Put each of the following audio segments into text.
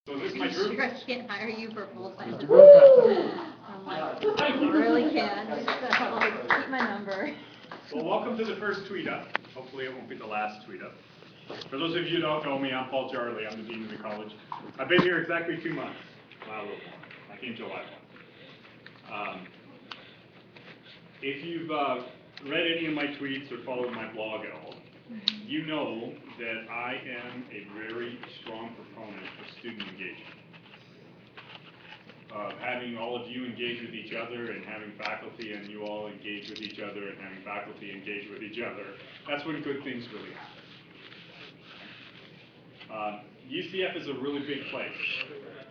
So this is my group. Sure, I can't hire you for full-time. I'm like, I really can't, so keep my number. Well, welcome to the first Tweetup. Hopefully it won't be the last Tweetup. For those of you who don't know me, I'm Paul Jarley. I'm the Dean of the college. I've been here exactly 2 months. Well, a little more. I came July 1. If you've read any of my tweets or followed my blog at all, you know that I am a very strong proponent of student engagement. Having all of you engage with each other and having faculty and you all engage with each other and having faculty engage with each other, that's when good things really happen. UCF is a really big place.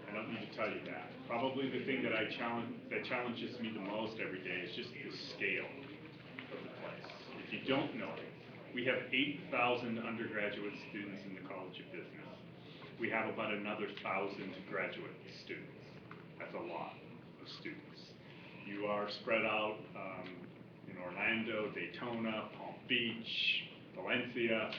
I don't need to tell you that. Probably the thing that challenges me the most every day is just the scale of the place. If you don't know it, we have 8,000 undergraduate students in the College of Business. We have about another 1,000 graduate students. That's a lot of students. You are spread out in Orlando, Daytona, Palm Beach, Valencia.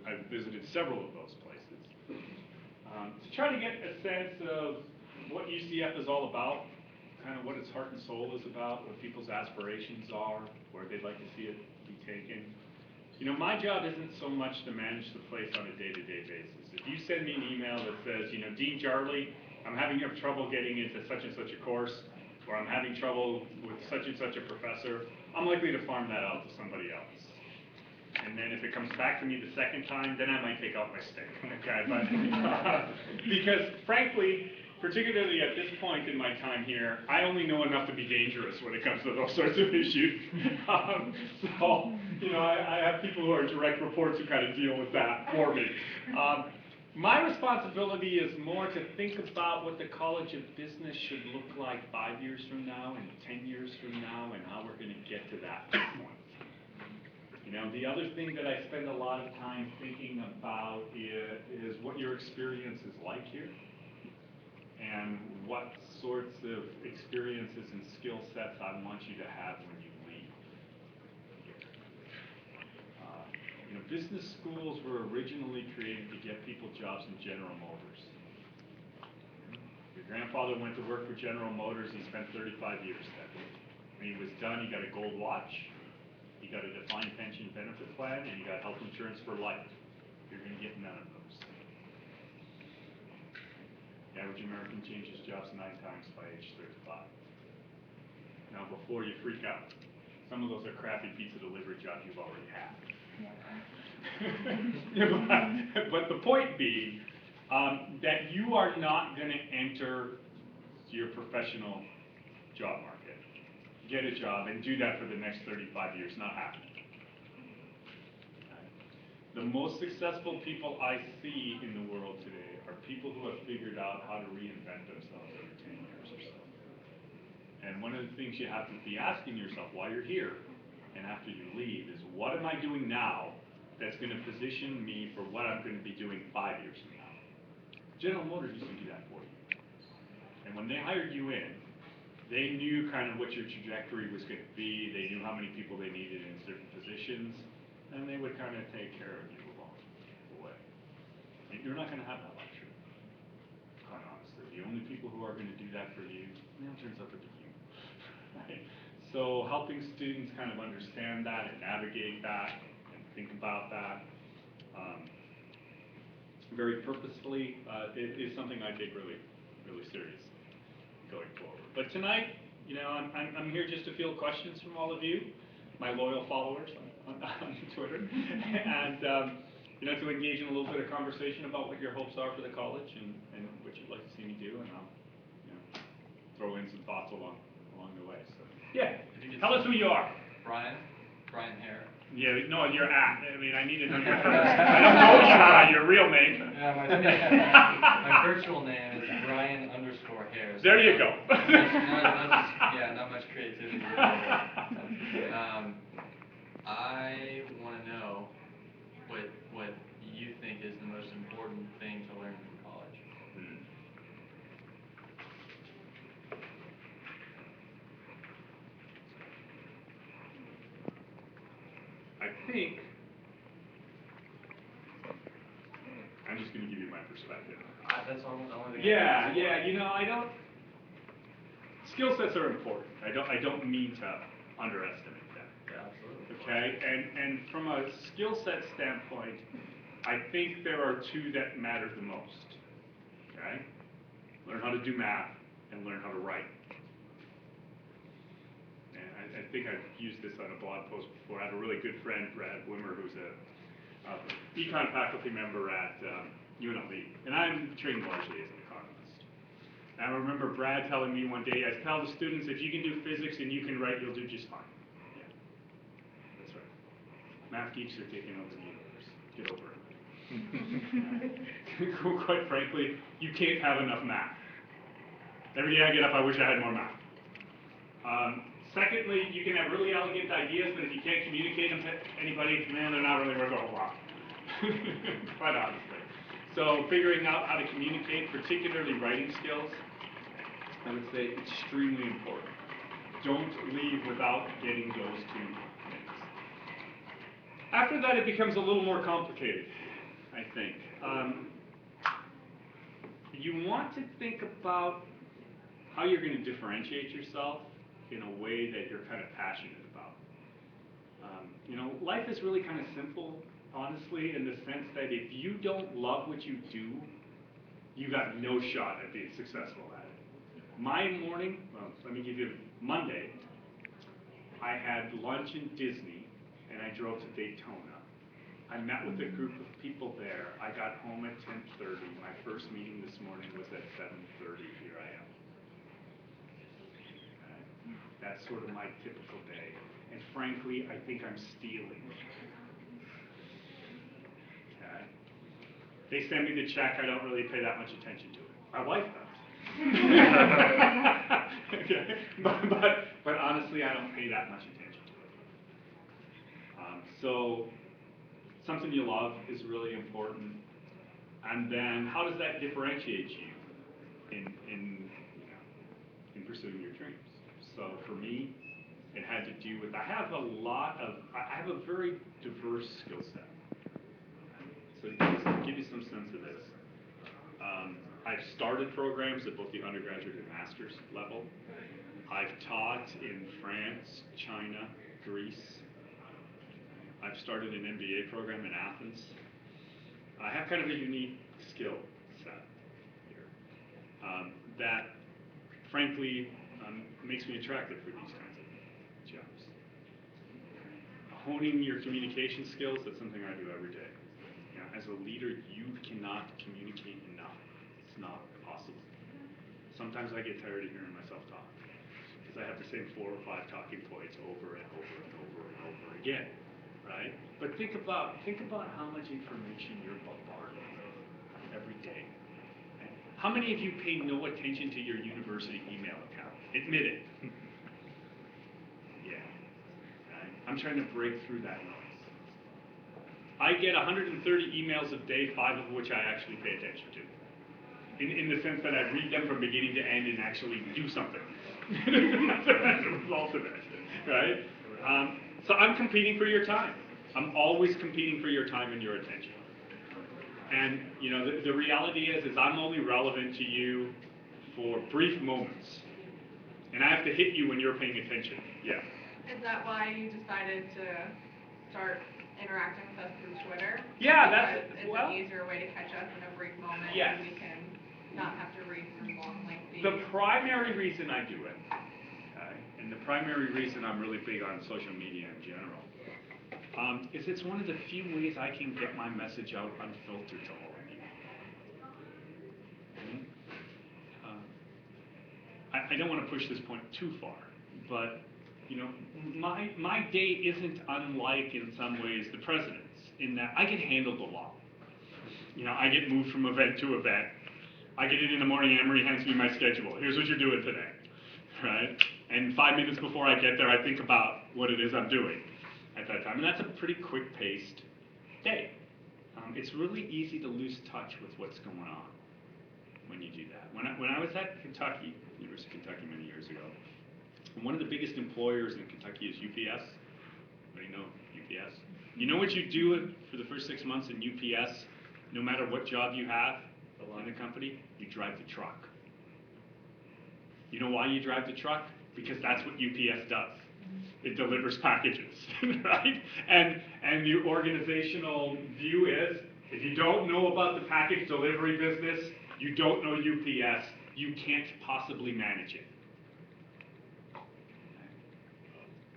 I've visited several of those places. To try to get a sense of what UCF is all about, kind of what its heart and soul is about, what people's aspirations are, where they'd like to see it be taken. You know, my job isn't so much to manage the place on a day-to-day basis. If you send me an email that says, you know, Dean Jarley, I'm having trouble getting into such and such a course, or I'm having trouble with such and such a professor, I'm likely to farm that out to somebody else. And then if it comes back to me the second time, then I might take out my stick, okay? But, because frankly, particularly at this point in my time here, I only know enough to be dangerous when it comes to those sorts of issues. So, you know, I have people who are direct reports who kind of deal with that for me. My responsibility is more to think about what the College of Business should look like 5 years from now and 10 years from now and how we're going to get to that point. You know, the other thing that I spend a lot of time thinking about is what your experience is like here and what sorts of experiences and skill sets I want you to have when you leave here. You know, business schools were originally created to get people jobs in General Motors. Your grandfather went to work for General Motors. He spent 35 years there. When he was done, he got a gold watch. He got a defined pension benefit plan, and he got health insurance for life. You're going to get none of those. The average American changes jobs 9 times by age 35. Now, before you freak out, some of those are crappy pizza delivery jobs you've already had. But the point being that you are not going to enter your professional job market, get a job, and do that for the next 35 years. Not happening. The most successful people I see in the world today are people who have figured out how to reinvent themselves every 10 years or so. And one of the things you have to be asking yourself while you're here and after you leave is, what am I doing now that's going to position me for what I'm going to be doing 5 years from now? General Motors used to do that for you. And when they hired you in, they knew kind of what your trajectory was going to be. They knew how many people they needed in certain positions, and they would kind of take care of you along the way. And you're not going to have that luxury, quite honestly. The only people who are going to do that for you, it turns out to be you. Right? So helping students kind of understand that and navigate that and think about that very purposefully is something I take really, really seriously going forward. But tonight, you know, I'm here just to field questions from all of you, my loyal followers on Twitter, and you know, to engage in a little bit of conversation about what your hopes are for the college and what you'd like to see me do, and I'll, you know, throw in some thoughts along the way. So yeah, tell us who you are. Brian Hare. Yeah, no, your app. I mean, I need to know your first. I don't know you by your real name. My virtual name is Brian_Hare. So there you go. Not much creativity. I want to know what you think is the most important thing to learn from college. I think I'm just going to give you my perspective. That's the only thing. Yeah, you know, skill sets are important. I don't mean to underestimate them. Yeah, absolutely. Okay, and from a skill set standpoint, I think there are two that matter the most. Okay, learn how to do math and learn how to write. And I think I've used this on a blog post before. I have a really good friend, Brad Wimmer, who's a econ faculty member at UNLV, and I'm trained largely as an economist. And I remember Brad telling me one day, I tell the students, if you can do physics and you can write, you'll do just fine. Yeah, that's right. Math geeks are taking over the universe. Get over it. Quite frankly, you can't have enough math. Every day I get up, I wish I had more math. Secondly, you can have really elegant ideas, but if you can't communicate them to anybody, man, they're not really worth a whole lot. Quite honestly. So figuring out how to communicate, particularly writing skills, I would say extremely important. Don't leave without getting those two things. After that, it becomes a little more complicated, I think. You want to think about how you're going to differentiate yourself in a way that you're kind of passionate about. You know, life is really kind of simple, honestly, in the sense that if you don't love what you do, you got no shot at being successful at it. My morning, well, let me give you Monday, I had lunch in Disney, and I drove to Daytona. I met with a group of people there. I got home at 10:30. My first meeting this morning was at 7:30. Here I am. Okay. That's sort of my typical day. And frankly, I think I'm stealing. Okay. They send me the check. I don't really pay that much attention to it. My wife does. Okay. But honestly, I don't pay that much attention to it. So something you love is really important. And then how does that differentiate you in pursuing your dreams? So for me, it had to do with, I have a very diverse skill set. So to give you some sense of this, I've started programs at both the undergraduate and master's level. I've taught in France, China, Greece. I've started an MBA program in Athens. I have kind of a unique skill set here that, frankly, makes me attractive for these kinds of jobs. Honing your communication skills, that's something I do every day. You know, as a leader, you cannot communicate enough. It's not possible. Sometimes I get tired of hearing myself talk because I have the same 4 or 5 talking points over and over and over and over again. Right? But think about how much information you're bombarded with every day. Right? How many of you pay no attention to your university email account? Admit it. Yeah. Right? I'm trying to break through that noise. I get 130 emails a day, 5 of which I actually pay attention to. In the sense that I read them from beginning to end and actually do something. That's the result of it. Right? So I'm competing for your time. I'm always competing for your time and your attention. And you know, the reality is I'm only relevant to you for brief moments. And I have to hit you when you're paying attention. Yeah. Is that why you decided to start interacting with us through Twitter? Yeah, because that's, it's well, an easier way to catch us in a brief moment, yes. and we can not have to read through long, lengthy. The primary reason I do it, okay, and the primary reason I'm really big on social media in general, is it's one of the few ways I can get my message out unfiltered to all of you. I don't want to push this point too far, but you know, my day isn't unlike in some ways the president's in that I get handled a lot. You know, I get moved from event to event. I get it in the morning, Emery hands me my schedule. Here's what you're doing today, right? And 5 minutes before I get there, I think about what it is I'm doing at that time. And that's a pretty quick-paced day. It's really easy to lose touch with what's going on when you do that. When I was at Kentucky, University of Kentucky many years ago, one of the biggest employers in Kentucky is UPS. Anybody know UPS? You know what you do for the first 6 months in UPS no matter what job you have in the company, you drive the truck. You know why you drive the truck? Because that's what UPS does. It delivers packages, right? And the organizational view is, if you don't know about the package delivery business, you don't know UPS, you can't possibly manage it.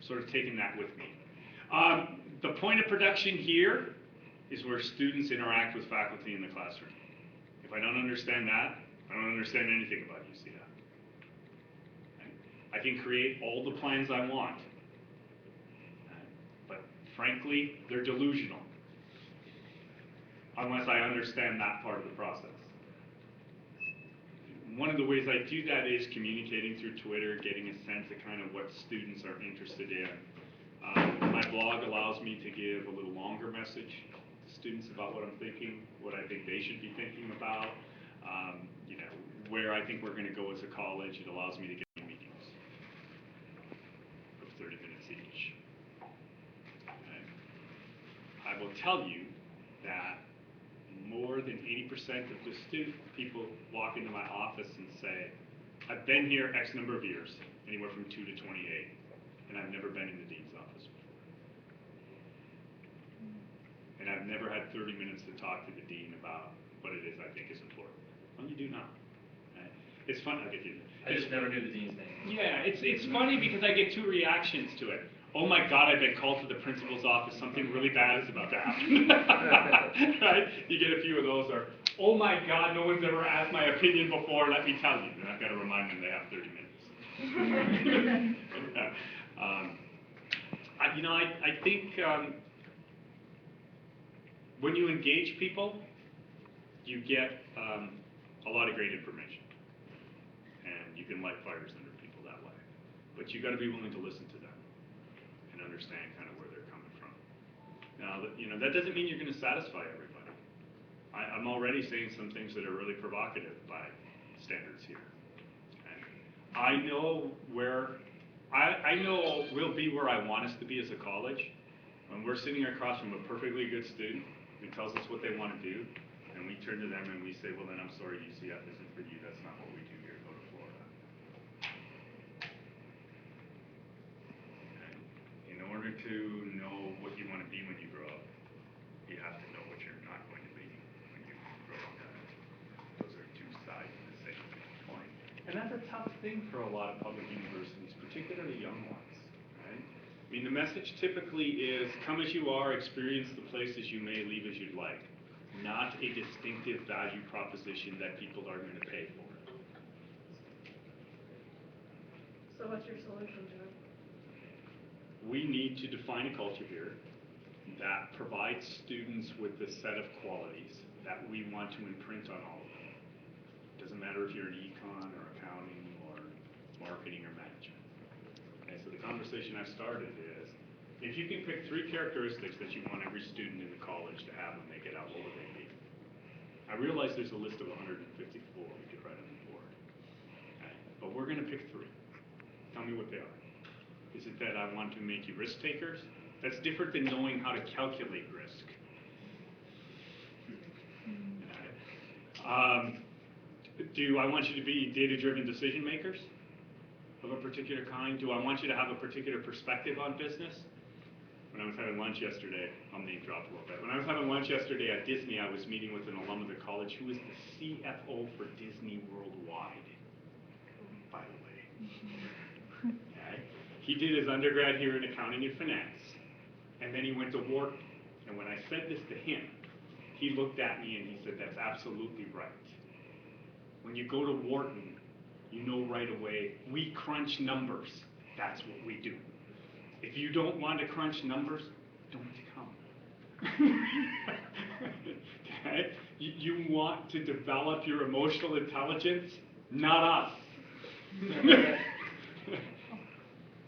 Sort of taking that with me. The point of production here is where students interact with faculty in the classroom. If I don't understand that, I don't understand anything about UCF. I can create all the plans I want, but frankly, they're delusional, unless I understand that part of the process. One of the ways I do that is communicating through Twitter, getting a sense of kind of what students are interested in. My blog allows me to give a little longer message to students about what I'm thinking, what I think they should be thinking about, you know, where I think we're going to go as a college. It allows me to get meetings of 30 minutes each. Okay. I will tell you that more than 80% of the people walk into my office and say, I've been here X number of years, anywhere from 2 to 28, and I've never been in the dean's office before. And I've never had 30 minutes to talk to the dean about what it is I think is important. Well, you do now. Right? It's fun. I'll get you. I just never knew the dean's name. Yeah, it's funny because I get two reactions to it. Oh my God, I've been called to the principal's office. Something really bad is about to happen. Right? You get a few of those. Or, oh my God, no one's ever asked my opinion before. Let me tell you. And I've got to remind them they have 30 minutes. I think when you engage people, you get a lot of great information. And you can light fires under people that way. But you've got to be willing to listen to them and understand kind of where they're coming from. Now, that doesn't mean you're going to satisfy everybody. I'm already saying some things that are really provocative by standards here. Okay? I know we'll be where I want us to be as a college when we're sitting across from a perfectly good student who tells us what they want to do, and we turn to them and we say, well, then I'm sorry, UCF isn't for you. That's not what we do here. Go to Florida. In order to know what you want to be when you grow up, you have to know what you're not going to be when you grow up. Those are two sides of the same coin. And that's a tough thing for a lot of public universities, particularly young ones. Right? I mean, the message typically is, come as you are, experience the place as you may, leave as you'd like. Not a distinctive value proposition that people are going to pay for. So what's your solution to it? We need to define a culture here that provides students with the set of qualities that we want to imprint on all of them. It doesn't matter if you're in econ or accounting or marketing or management. Okay, so the conversation I've started is, if you can pick 3 characteristics that you want every student in the college to have when they get out, what would they be? I realize there's a list of 154 we could write on the board. Okay, but we're going to pick 3. Tell me what they are. Is it that I want to make you risk takers? That's different than knowing how to calculate risk. Do I want you to be data-driven decision makers of a particular kind? Do I want you to have a particular perspective on business? When I was having lunch yesterday, I'll name drop a little bit. When I was having lunch yesterday at Disney, I was meeting with an alum of the college who is the CFO for Disney Worldwide, by the way. Okay. He did his undergrad here in accounting and finance, and then he went to Wharton. And when I said this to him, he looked at me and he said, that's absolutely right. When you go to Wharton, you know right away, we crunch numbers. That's what we do. If you don't want to crunch numbers, don't come. Okay? You want to develop your emotional intelligence, not us.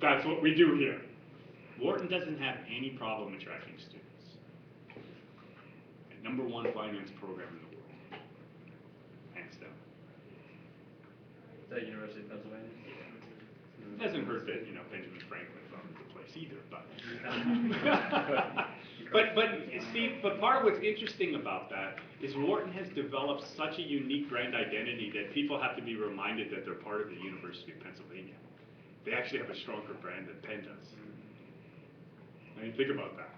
That's what we do here. Wharton doesn't have any problem attracting students. And #1 finance program in the world. Hands down. Is that University of Pennsylvania? It doesn't hurt that, Benjamin Franklin founded the place either, but. But part of what's interesting about that is Wharton has developed such a unique brand identity that people have to be reminded that they're part of the University of Pennsylvania. They actually have a stronger brand than Penn does. I mean, think about that.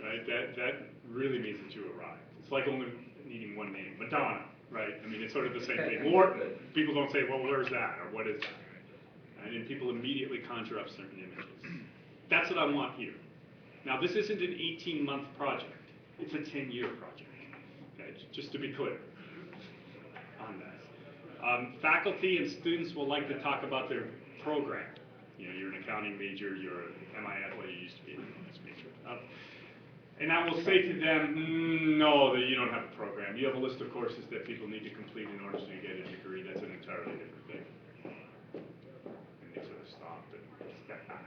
Right? That really means that you arrived. It's like only needing one name, Madonna, right? I mean, it's sort of the same thing. Wharton, people don't say, well, where's that, or what is that? And people immediately conjure up certain images. That's what I want here. Now, this isn't an 18-month project. It's a 10-year project, okay? Just to be clear on that. Faculty and students will like to talk about their program. You're an accounting major, you're an MIS, well, you used to be an MIS major. And I will say to them, no, that you don't have a program. You have a list of courses that people need to complete in order to get a degree. That's an entirely different thing. And they sort of stopped and stepped back.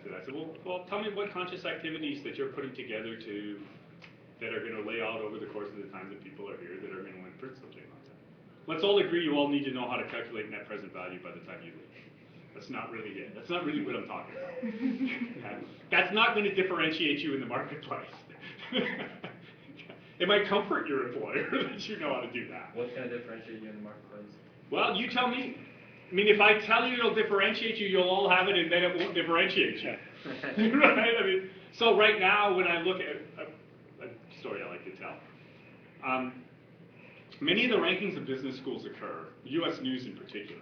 I said, well, tell me what conscious activities that you're putting together that are going to lay out over the course of the time that people are here that are going to win something on time. Let's all agree you all need to know how to calculate net present value by the time you leave. That's not really it. That's not really what I'm talking about. Okay? That's not going to differentiate you in the marketplace. It might comfort your employer that you know how to do that. What's going to differentiate you in the marketplace? Well, you tell me. I mean, if I tell you it'll differentiate you, you'll all have it, and then it won't differentiate you. Right? I mean, so right now, when I look at a story I like to tell, many of the rankings of business schools occur, U.S. News in particular,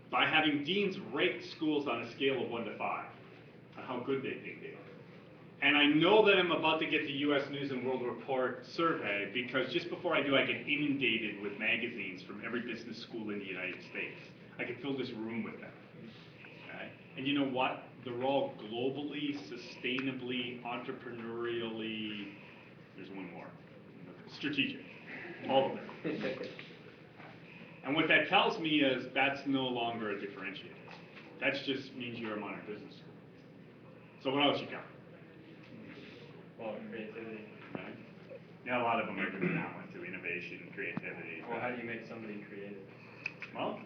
by having deans rate schools on a scale of 1 to 5 on how good they think they are. And I know that I'm about to get the U.S. News and World Report survey because just before I do, I get inundated with magazines from every business school in the United States. I could fill this room with them. Okay? And you know what? They're all globally, sustainably, entrepreneurially, there's one more, strategic, all of them. And what that tells me is that's no longer a differentiator. That just means you're a modern business school. So what else you got? Well, creativity. Right? Yeah, a lot of them are doing that one too, innovation, creativity. Well, how do you make somebody creative? Well,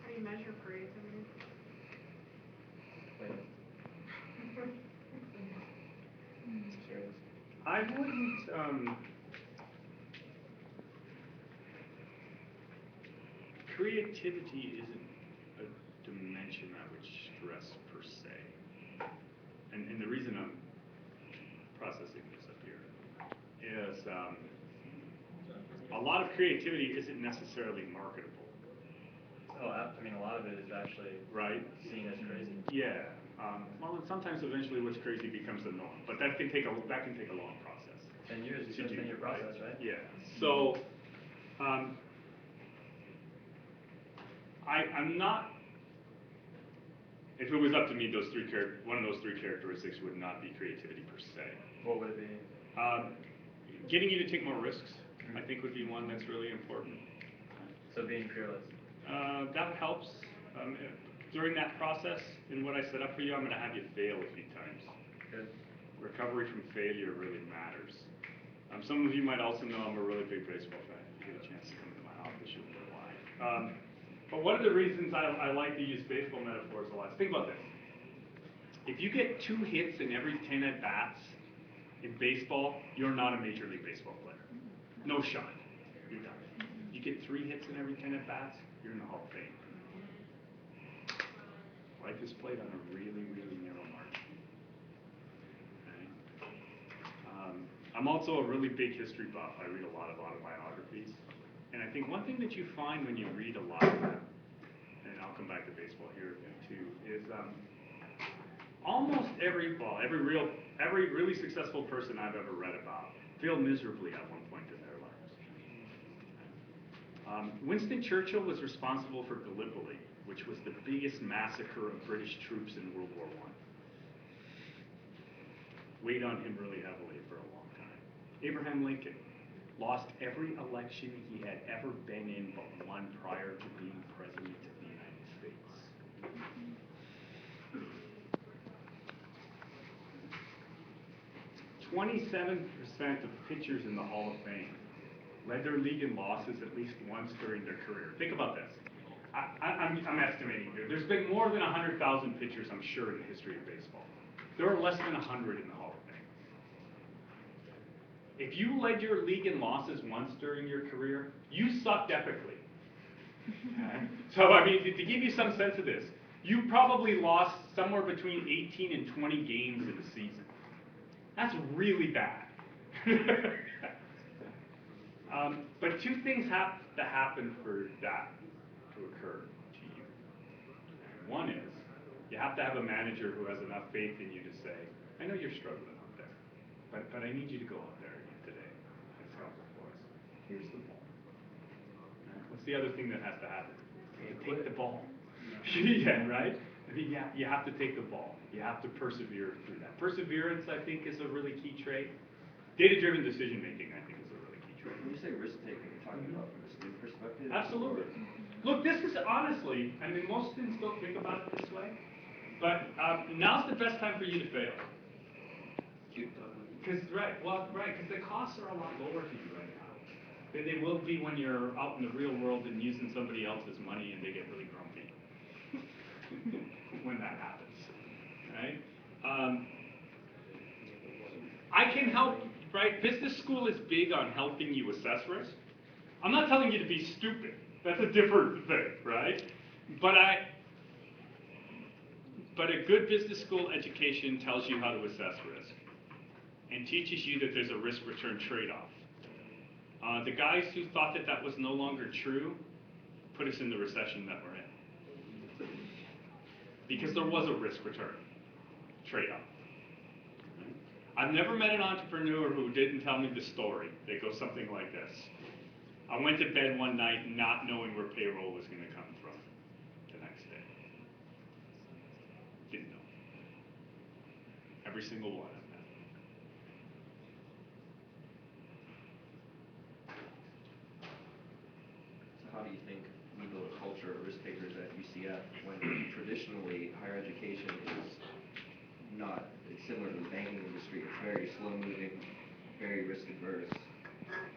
How do you measure creativity? Curious. I wouldn't, creativity isn't a dimension I would stress per se. And the reason I'm processing this up here is a lot of creativity isn't necessarily marketable. Oh, I mean, a lot of it is actually right? Seen as crazy. Yeah. Well, and sometimes eventually what's crazy becomes the norm, but that can take a long process. 10 years, you to said do, 10-year process, right? Yeah. So, I'm not. If it was up to me, one of those three characteristics would not be creativity per se. What would it be? Getting you to take more risks, I think, would be one that's really important. So being fearless. That helps. During that process, in what I set up for you, I'm going to have you fail a few times. Good. Recovery from failure really matters. Some of you might also know I'm a really big baseball fan. If you get a chance to come to my office, you'll know why. But one of the reasons I like to use baseball metaphors a lot is think about this. If you get 2 hits in every 10 at-bats in baseball, you're not a Major League Baseball player. No shot. You're done. You get 3 hits in every 10 at-bats, you're in the Hall of Fame. Life is played on a really, really narrow margin. Okay? I'm also a really big history buff. I read a lot of autobiographies. And I think one thing that you find when you read a lot of them, and I'll come back to baseball here too, is almost every really successful person I've ever read about failed miserably at one point in their lives. Winston Churchill was responsible for Gallipoli, which was the biggest massacre of British troops in World War I. Weighed on him really heavily for a long time. Abraham Lincoln lost every election he had ever been in but one prior to being president of the United States. 27% of pitchers in the Hall of Fame led their league in losses at least once during their career. Think about this. I'm estimating here. There's been more than 100,000 pitchers, I'm sure, in the history of baseball. There are less than 100 in the Hall of Fame. If you led your league in losses once during your career, you sucked epically. Okay? So, I mean, to give you some sense of this, you probably lost somewhere between 18 and 20 games in a season. That's really bad. But two things have to happen for that to occur to you. One is, you have to have a manager who has enough faith in you to say, I know you're struggling out there, but I need you to go out there today and scout for us. Here's the ball. Right? What's the other thing that has to happen? Take the ball. Yeah, right? I mean, yeah, you have to take the ball. You have to persevere through that. Perseverance, I think, is a really key trait. Data-driven decision-making, I think, is a really key trait. When you say risk-taking, you're talking about from a student perspective? Absolutely. Look, this is honestly, I mean, most students don't think about it this way, but now's the best time for you to fail. Because the costs are a lot lower to you right now than they will be when you're out in the real world and using somebody else's money and they get really grumpy when that happens, right? I can help, right? Business school is big on helping you assess risk. I'm not telling you to be stupid. That's a different thing, right? But a good business school education tells you how to assess risk and teaches you that there's a risk-return trade-off. The guys who thought that that was no longer true put us in the recession that we're in. Because there was a risk-return trade-off. I've never met an entrepreneur who didn't tell me the story. They go something like this. I went to bed one night not knowing where payroll was going to come from the next day. Didn't know. Every single one of them. So how do you think we build a culture of risk takers at UCF when traditionally higher education is not, it's similar to the banking industry, it's very slow moving, very risk adverse.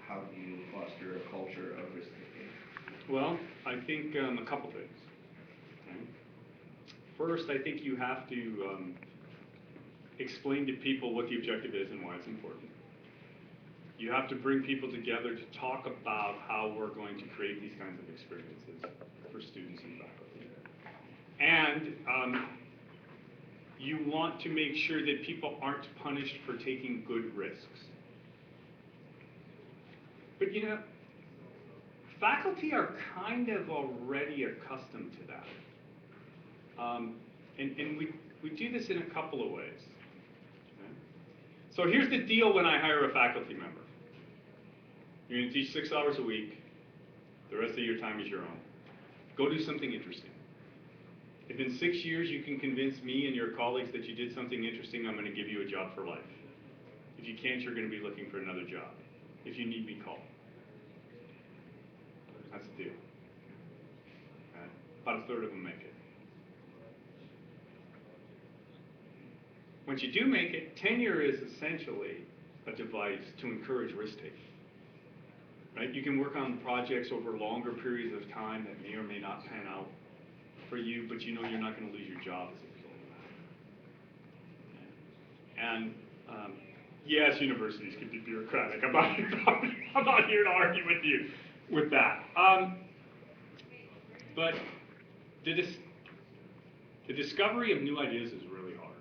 How do you foster a culture of risk taking? Well, I think a couple things. Okay. First, I think you have to explain to people what the objective is and why it's important. You have to bring people together to talk about how we're going to create these kinds of experiences for students and faculty. And you want to make sure that people aren't punished for taking good risks. But you know, faculty are kind of already accustomed to that. And we do this in a couple of ways. Okay? So here's the deal when I hire a faculty member. You're going to teach 6 hours a week. The rest of your time is your own. Go do something interesting. If in 6 years you can convince me and your colleagues that you did something interesting, I'm going to give you a job for life. If you can't, you're going to be looking for another job. If you need me, call. That's the deal. Okay. About a third of them make it. Once you do make it, tenure is essentially a device to encourage risk-taking. Right? You can work on projects over longer periods of time that may or may not pan out for you, but you know you're not going to lose your job as a result of that. And yes, universities can be bureaucratic. I'm not here to argue with you with that. But the discovery of new ideas is really hard.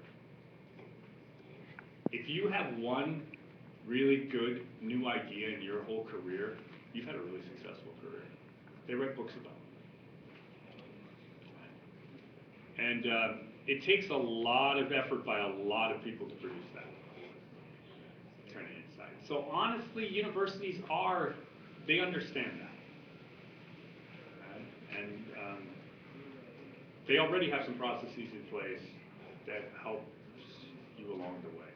If you have one really good new idea in your whole career, you've had a really successful career. They write books about it. And it takes a lot of effort by a lot of people to produce that. Turn it inside. So honestly, universities they understand that. And they already have some processes in place that help you along the way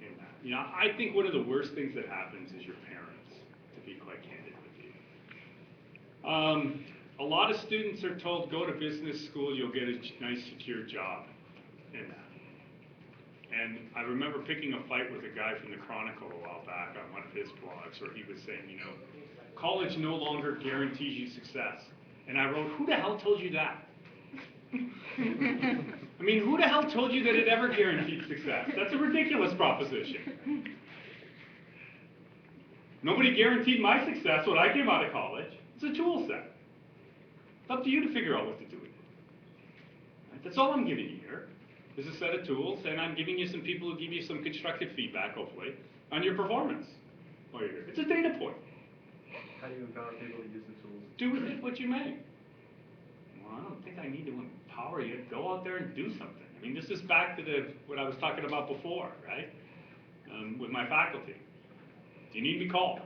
in that. You know, I think one of the worst things that happens is your parents, to be quite candid with you. A lot of students are told, go to business school, you'll get a nice secure job in that. And I remember picking a fight with a guy from the Chronicle a while back on one of his blogs where he was saying, you know, college no longer guarantees you success. And I wrote, who the hell told you that? I mean, who the hell told you that it ever guaranteed success? That's a ridiculous proposition. Nobody guaranteed my success when I came out of college. It's a tool set. It's up to you to figure out what to do with it. Right? That's all I'm giving you here. Is a set of tools, and I'm giving you some people who give you some constructive feedback, hopefully, on your performance while you're here. It's a data point. How do you empower people to use the tools? Do with it what you may. Well, I don't think I need to empower you. Go out there and do something. I mean, this is back to what I was talking about before, right? With my faculty. Do you need me called?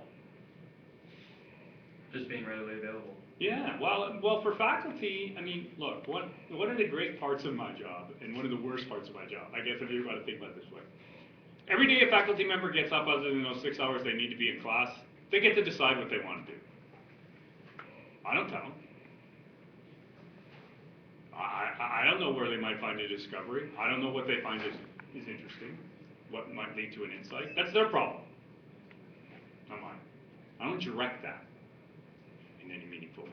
Just being readily available. Yeah, well, for faculty, I mean, look, one of the great parts of my job, and one of the worst parts of my job, I guess if you're about to think about it this way. Every day a faculty member gets up, other than those 6 hours they need to be in class, they get to decide what they want to do. I don't tell them. I don't know where they might find a discovery. I don't know what they find is interesting, what might lead to an insight. That's their problem, not mine. I don't direct that in any meaningful way.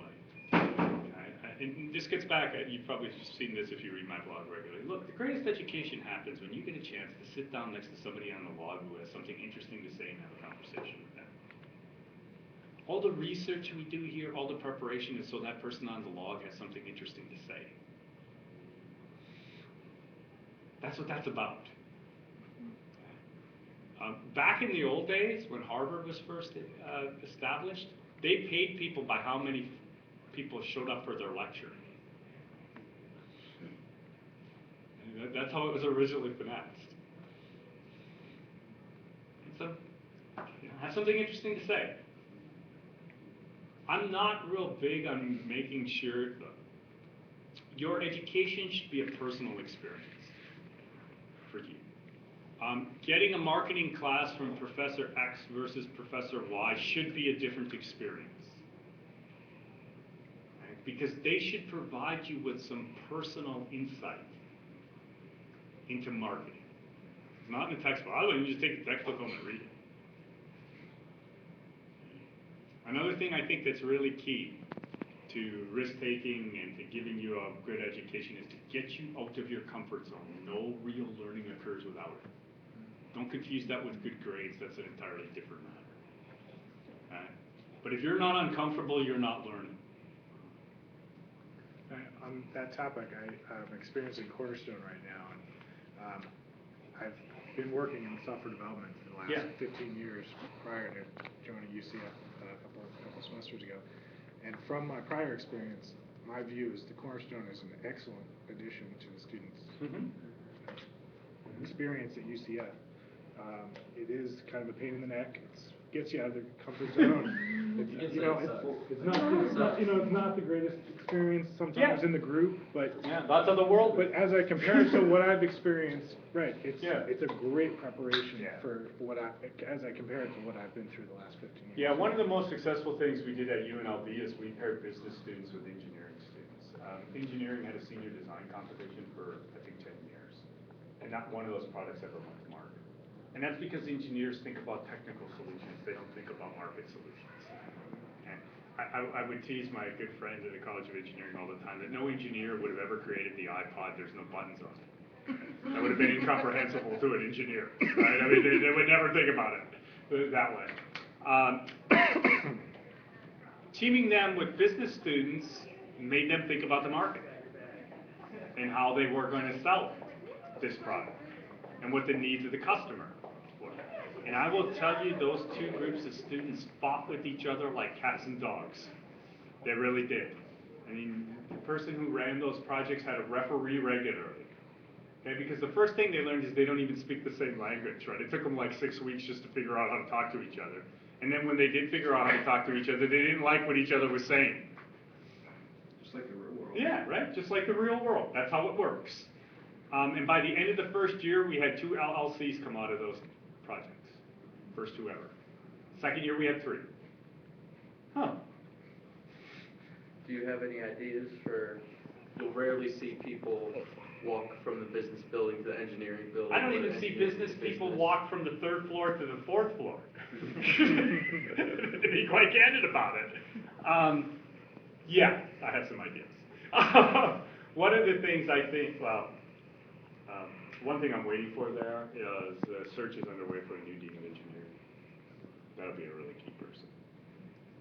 And this gets back, you've probably seen this if you read my blog regularly. Look, the greatest education happens when you get a chance to sit down next to somebody on the log who has something interesting to say and have a conversation with them. All the research we do here, all the preparation is so that person on the log has something interesting to say. That's what that's about. Back in the old days, when Harvard was first established, they paid people by how many people showed up for their lecture. And that's how it was originally financed. And so, have something interesting to say. I'm not real big on making sure your education should be a personal experience for you. Getting a marketing class from Professor X versus Professor Y should be a different experience. Right? Because they should provide you with some personal insight into marketing. It's not in the textbook. Otherwise, you just take the textbook home and read it. Another thing I think that's really key to risk-taking and to giving you a good education is to get you out of your comfort zone. No real learning occurs without it. Don't confuse that with good grades. That's an entirely different matter. Right? But if you're not uncomfortable, you're not learning. On that topic, I'm experiencing Cornerstone right now, and I've been working in software development for the last 15 years prior to joining UCF a couple semesters ago. And from my prior experience, my view is the Cornerstone is an excellent addition to the students' experience at UCF. It is kind of a pain in the neck. It gets you out of the comfort zone. It's not the greatest experience sometimes in the group, but lots of the world. But as I compare it to what I've experienced, right? It's a great preparation for as I compare it to what I've been through the last 15 years. Yeah, one of the most successful things we did at UNLV is we paired business students with engineering students. Engineering had a senior design competition for, I think, 10 years. And not one of those products ever went to market. And that's because engineers think about technical solutions. They don't think about market solutions. And I would tease my good friends at the College of Engineering all the time that no engineer would have ever created the iPod. There's no buttons on it. That would have been incomprehensible to an engineer, right? I mean, they would never think about it that way. Teaming them with business students made them think about the market and how they were going to sell this product and what the needs of the customer were. And I will tell you, those two groups of students fought with each other like cats and dogs. They really did. I mean, the person who ran those projects had a referee regularly. Okay, because the first thing they learned is they don't even speak the same language, right? It took them like 6 weeks just to figure out how to talk to each other. And then when they did figure out how to talk to each other, they didn't like what each other was saying. Just like the real world. Yeah, right? Just like the real world. That's how it works. And by the end of the first year, we had 2 LLCs come out of those projects. First 2 ever. Second year, we had 3. Huh. Do you have any ideas for, you'll rarely see people walk from the business building to the engineering building. I don't even see business people walk from the 3rd floor to the 4th floor. To be quite candid about it. Yeah, I have some ideas. One of the things I think, one thing I'm waiting for there is search is underway for a new dean of engineering. That'll be a really key person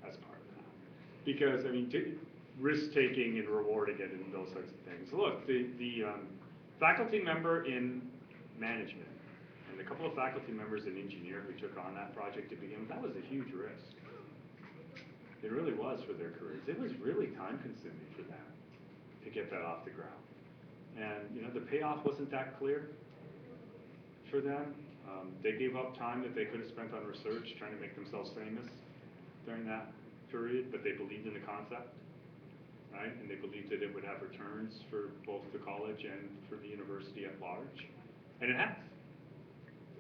as part of that. Because, I mean, risk-taking and rewarding it and those sorts of things. Look, the faculty member in management and a couple of faculty members in engineer who took on that project to begin with, that was a huge risk. It really was for their careers. It was really time-consuming for them to get that off the ground. And, you know, the payoff wasn't that clear for them. They gave up time that they could have spent on research, trying to make themselves famous during that period, but they believed in the concept, right? And they believed that it would have returns for both the college and for the university at large. And it has.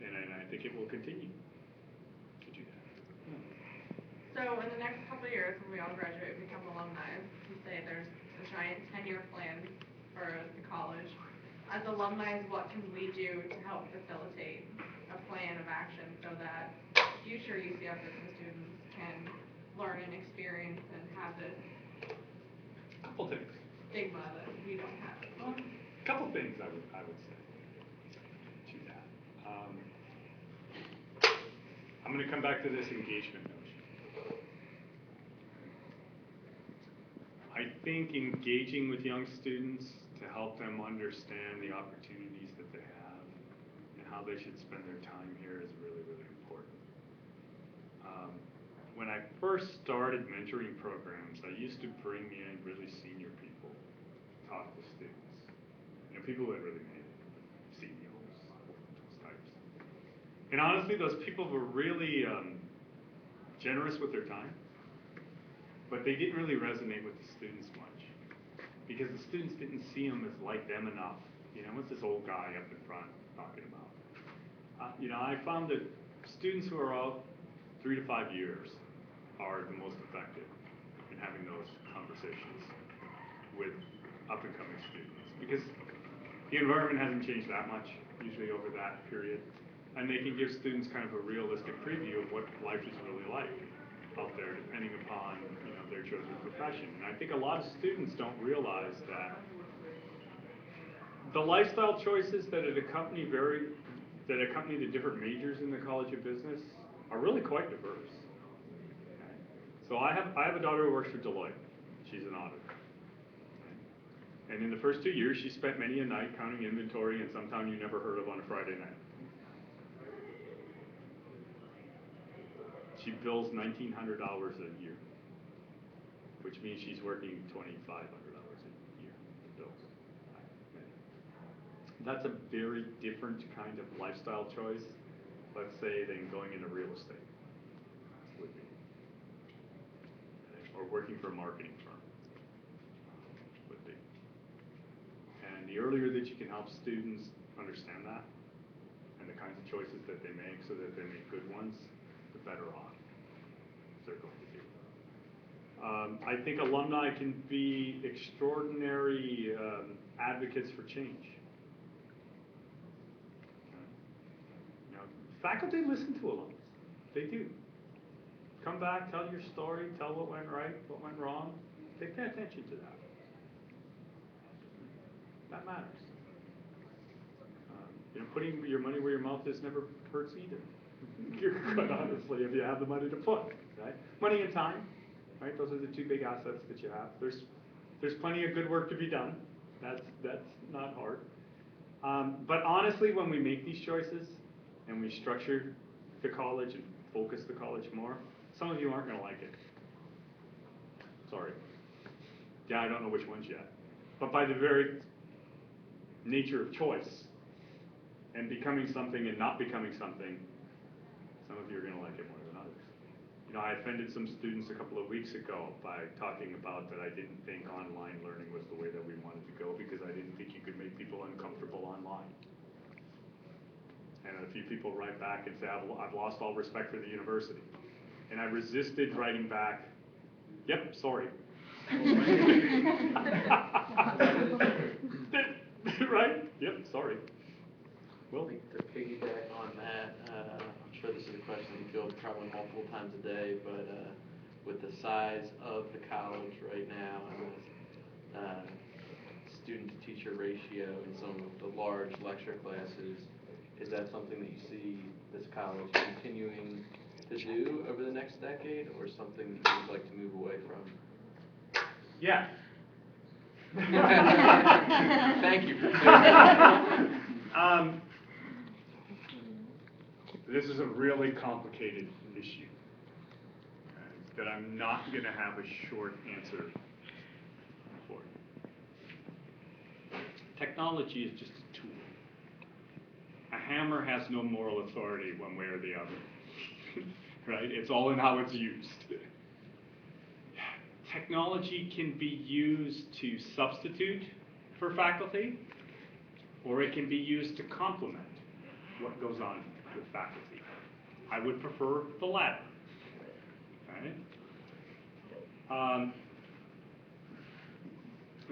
And I think it will continue to do that. So in the next couple of years, when we all graduate and become alumni, you say there's a giant 10-year plan for the college. As alumni, what can we do to help facilitate a plan of action so that future UCF business students can learn and experience and have this Couple things. stigma that we don't have? Couple things I would say to that. I'm going to come back to this engagement notion. I think engaging with young students to help them understand the opportunities that they have and how they should spend their time here is really, really important. When I first started mentoring programs, I used to bring in really senior people to talk to students. You know, people who had really made it, CEOs, those types. And honestly, those people were really generous with their time, but they didn't really resonate with the students much because the students didn't see them as like them enough. You know, what's this old guy up in front talking about? You know, I found that students who are out 3 to 5 years are the most effective in having those conversations with up-and-coming students because the environment hasn't changed that much usually over that period, and they can give students kind of a realistic preview of what life is really like out there depending upon, you know, their chosen profession. And I think a lot of students don't realize that the lifestyle choices that accompany the different majors in the College of Business are really quite diverse. Okay? So I have a daughter who works for Deloitte. She's an auditor. Okay? And in the first 2 years, she spent many a night counting inventory in some town you never heard of on a Friday night. She bills $1,900 a year, which means she's working $2,500 a year in bills. That's a very different kind of lifestyle choice, let's say, than going into real estate would be, or working for a marketing firm would be. And the earlier that you can help students understand that and the kinds of choices that they make so that they make good ones, the better off they're going to be. I think alumni can be extraordinary advocates for change. You know, faculty listen to alums. They do. Come back, tell your story, tell what went right, what went wrong. They pay attention to that. That matters. You know, putting your money where your mouth is never hurts either. Quite honestly, if you have the money to put, right? Money and time, right? Those are the two big assets that you have. There's plenty of good work to be done. That's not hard. But honestly, when we make these choices and we structure the college and focus the college more, some of you aren't going to like it. Sorry. Yeah, I don't know which ones yet. But by the very nature of choice and becoming something and not becoming something, some of you are going to like it more than others. You know, I offended some students a couple of weeks ago by talking about that I didn't think online learning was the way that we wanted to go because I didn't think you could make people uncomfortable online. And a few people write back and say, I've lost all respect for the university. And I resisted writing back, yep, sorry. Right? Yep, sorry. Well, To piggyback on that, I'm sure this is a question you feel probably multiple times a day, but with the size of the college right now and the student-to-teacher ratio in some of the large lecture classes, is that something that you see this college continuing to do over the next decade, or something that you'd like to move away from? Yeah. Thank you for clearing This is a really complicated issue that I'm not going to have a short answer for. Technology is just a tool. A hammer has no moral authority one way or the other, right? It's all in how it's used. Technology can be used to substitute for faculty, or it can be used to complement what goes on with faculty. I would prefer the latter. Right?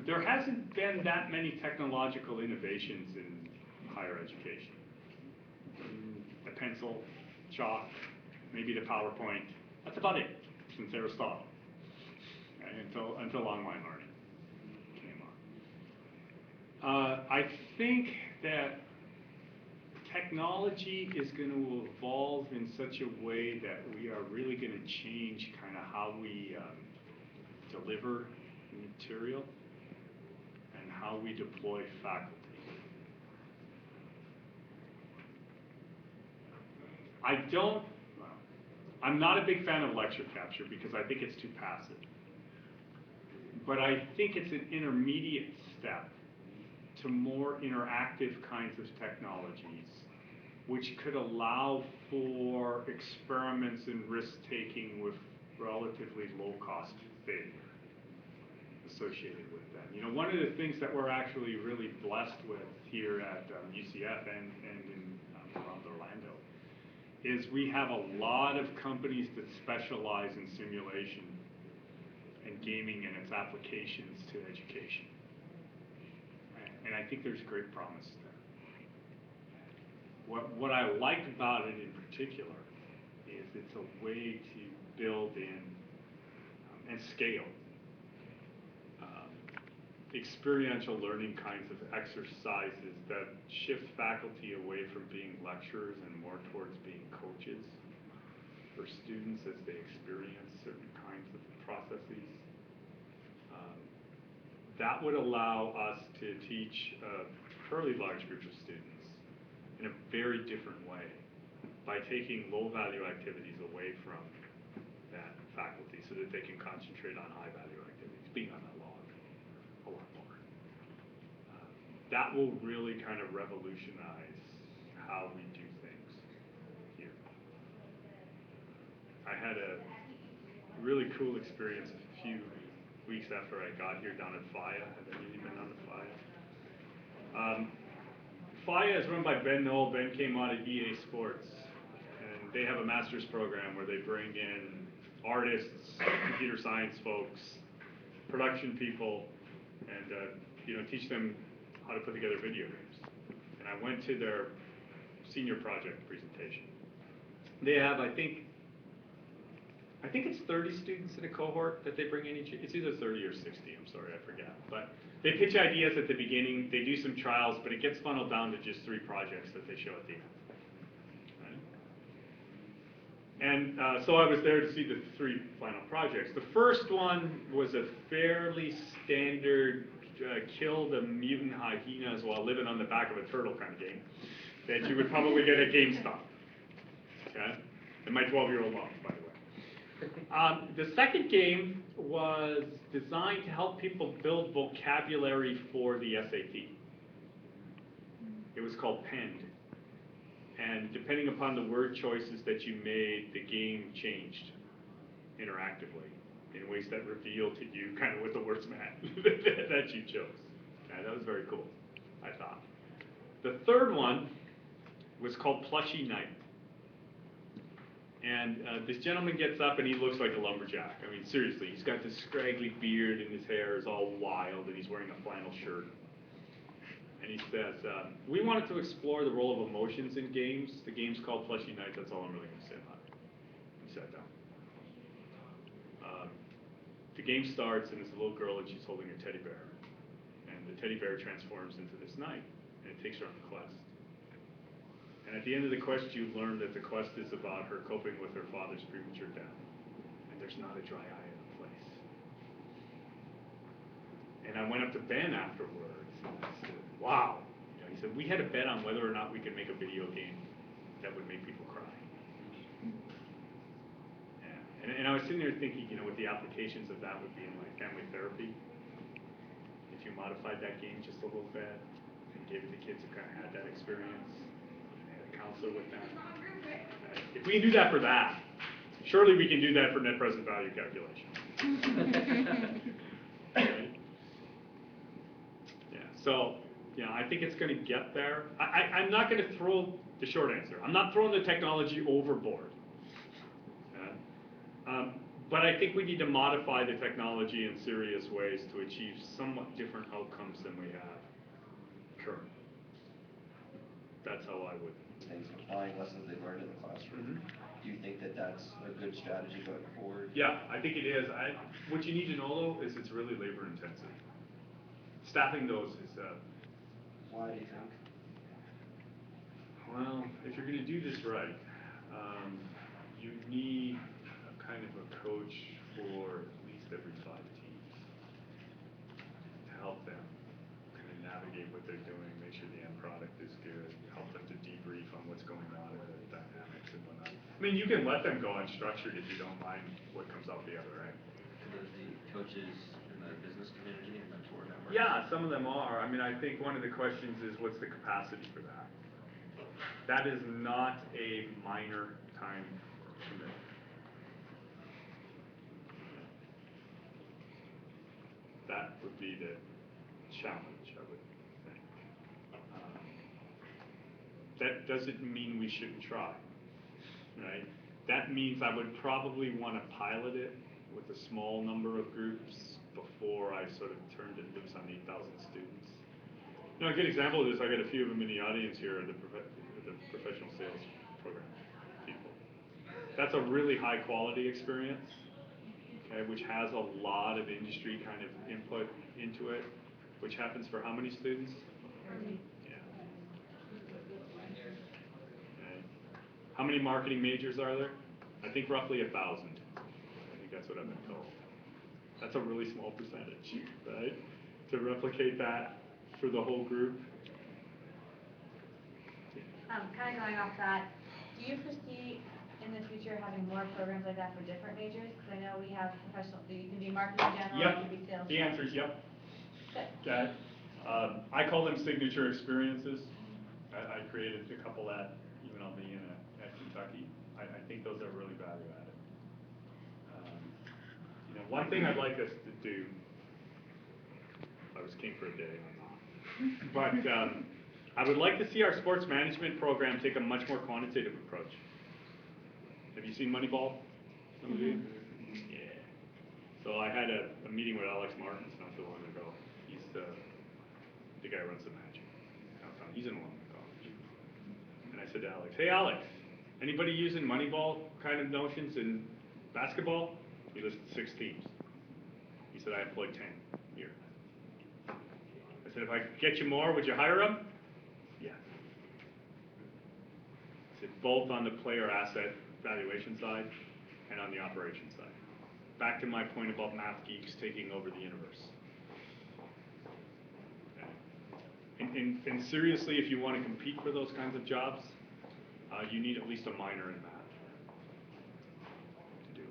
There hasn't been that many technological innovations in higher education. The pencil, chalk, maybe the PowerPoint. That's about it since Aristotle, right? Until online learning came on. I think that technology is going to evolve in such a way that we are really going to change kind of how we deliver material and how we deploy faculty. I'm not a big fan of lecture capture because I think it's too passive. But I think it's an intermediate step to more interactive kinds of technologies, which could allow for experiments and risk-taking with relatively low-cost failure associated with them. You know, one of the things that we're actually really blessed with here at UCF and in around Orlando is we have a lot of companies that specialize in simulation and gaming and its applications to education. And I think there's great promise there. What I like about it in particular is it's a way to build in and scale experiential learning kinds of exercises that shift faculty away from being lecturers and more towards being coaches for students as they experience certain kinds of processes. That would allow us to teach a fairly large group of students in a very different way by taking low-value activities away from that faculty so that they can concentrate on high-value activities, being on that log a lot more. That will really kind of revolutionize how we do things here. I had a really cool experience a few weeks after I got here down at FIA. Have any of you been down to FIA? FIA is run by Ben Knoll. Ben came out of EA Sports, and they have a master's program where they bring in artists, computer science folks, production people, and teach them how to put together video games. And I went to their senior project presentation. They have, I think it's 30 students in a cohort that they bring in each year. It's either 30 or 60, I'm sorry, I forget. But they pitch ideas at the beginning, they do some trials, but it gets funneled down to just 3 projects that they show at the end. Right? And so I was there to see the 3 final projects. The first one was a fairly standard kill the mutant hyenas while living on the back of a turtle kind of game that you would probably get at GameStop. Okay? And my 12-year-old mom, by the way. The second game was designed to help people build vocabulary for the SAT. It was called Penned. And depending upon the word choices that you made, the game changed interactively in ways that revealed to you kind of what the words meant that you chose. Okay, that was very cool, I thought. The third one was called Plushy Night. And this gentleman gets up and he looks like a lumberjack. I mean, seriously, he's got this scraggly beard and his hair is all wild and he's wearing a flannel shirt. And he says, we wanted to explore the role of emotions in games. The game's called Plushy Night. That's all I'm really going to say about it. He sat down. the game starts and there's a little girl and she's holding a teddy bear. And the teddy bear transforms into this knight and it takes her on a quest. And at the end of the quest, you learn that the quest is about her coping with her father's premature death. And there's not a dry eye in the place. And I went up to Ben afterwards and I said, wow. You know, he said, we had a bet on whether or not we could make a video game that would make people cry. Yeah. And I was sitting there thinking, you know, what the applications of that would be in like family therapy. If you modified that game just a little bit and gave it to kids who kind of had that experience. Counselor with them. If we can do that for that, surely we can do that for net present value calculation. Right? Yeah. So, you know, I think it's going to get there. I'm not going to throw the short answer. I'm not throwing the technology overboard. But I think we need to modify the technology in serious ways to achieve somewhat different outcomes than we have currently. That's how I would. And applying lessons they learned in the classroom. Do you think that that's a good strategy going forward? Yeah, I think it is. What you need to know though is it's really labor intensive. Staffing those is. Why do you think? Well, if you're going to do this right, you need a kind of a coach for at least every 5 teams to help them kind of navigate what they're doing, make sure the end product is good, help them to debrief on what's going on in the dynamics and whatnot. I mean, you can let them go unstructured if you don't mind what comes out the other end. Are the coaches in the business community and mentor network? Yeah, some of them are. I mean, I think one of the questions is what's the capacity for that? That is not a minor time commitment. That would be the challenge, I would think. That doesn't mean we shouldn't try, right? That means I would probably want to pilot it with a small number of groups before I sort of turned it loose on 8,000 students. You know, a good example of this, I got a few of them in the audience here, the professional sales program people. That's a really high quality experience. Okay, which has a lot of industry kind of input into it, which happens for how many students? 30. Yeah. Okay. How many marketing majors are there? I think roughly 1,000. I think that's what I've been told. That's a really small percentage, right? To replicate that for the whole group. Kind of going off that, do you foresee in the future having more programs like that for different majors? Because I know we have professional, you can be marketing general, you can be sales. The answer is yep. Good. Okay. I call them signature experiences. I created a couple at even on the at Kentucky. I think those are really value added. You know, one thing I'd like us to do. I was king for a day, I'm not. But I would like to see our sports management program take a much more quantitative approach. Have you seen Moneyball? Some of you? Yeah. So I had a meeting with Alex Martins not too long ago. He's the guy who runs the Magic downtown. He's an alum of college. And I said to Alex, hey Alex, anybody using Moneyball kind of notions in basketball? He listed 6 teams. He said, I employed 10 here. I said, if I could get you more, would you hire them? Yeah. I said, both on the player asset valuation side and on the operation side. Back to my point about math geeks taking over the universe. Okay. And seriously, if you want to compete for those kinds of jobs, you need at least a minor in math to do it.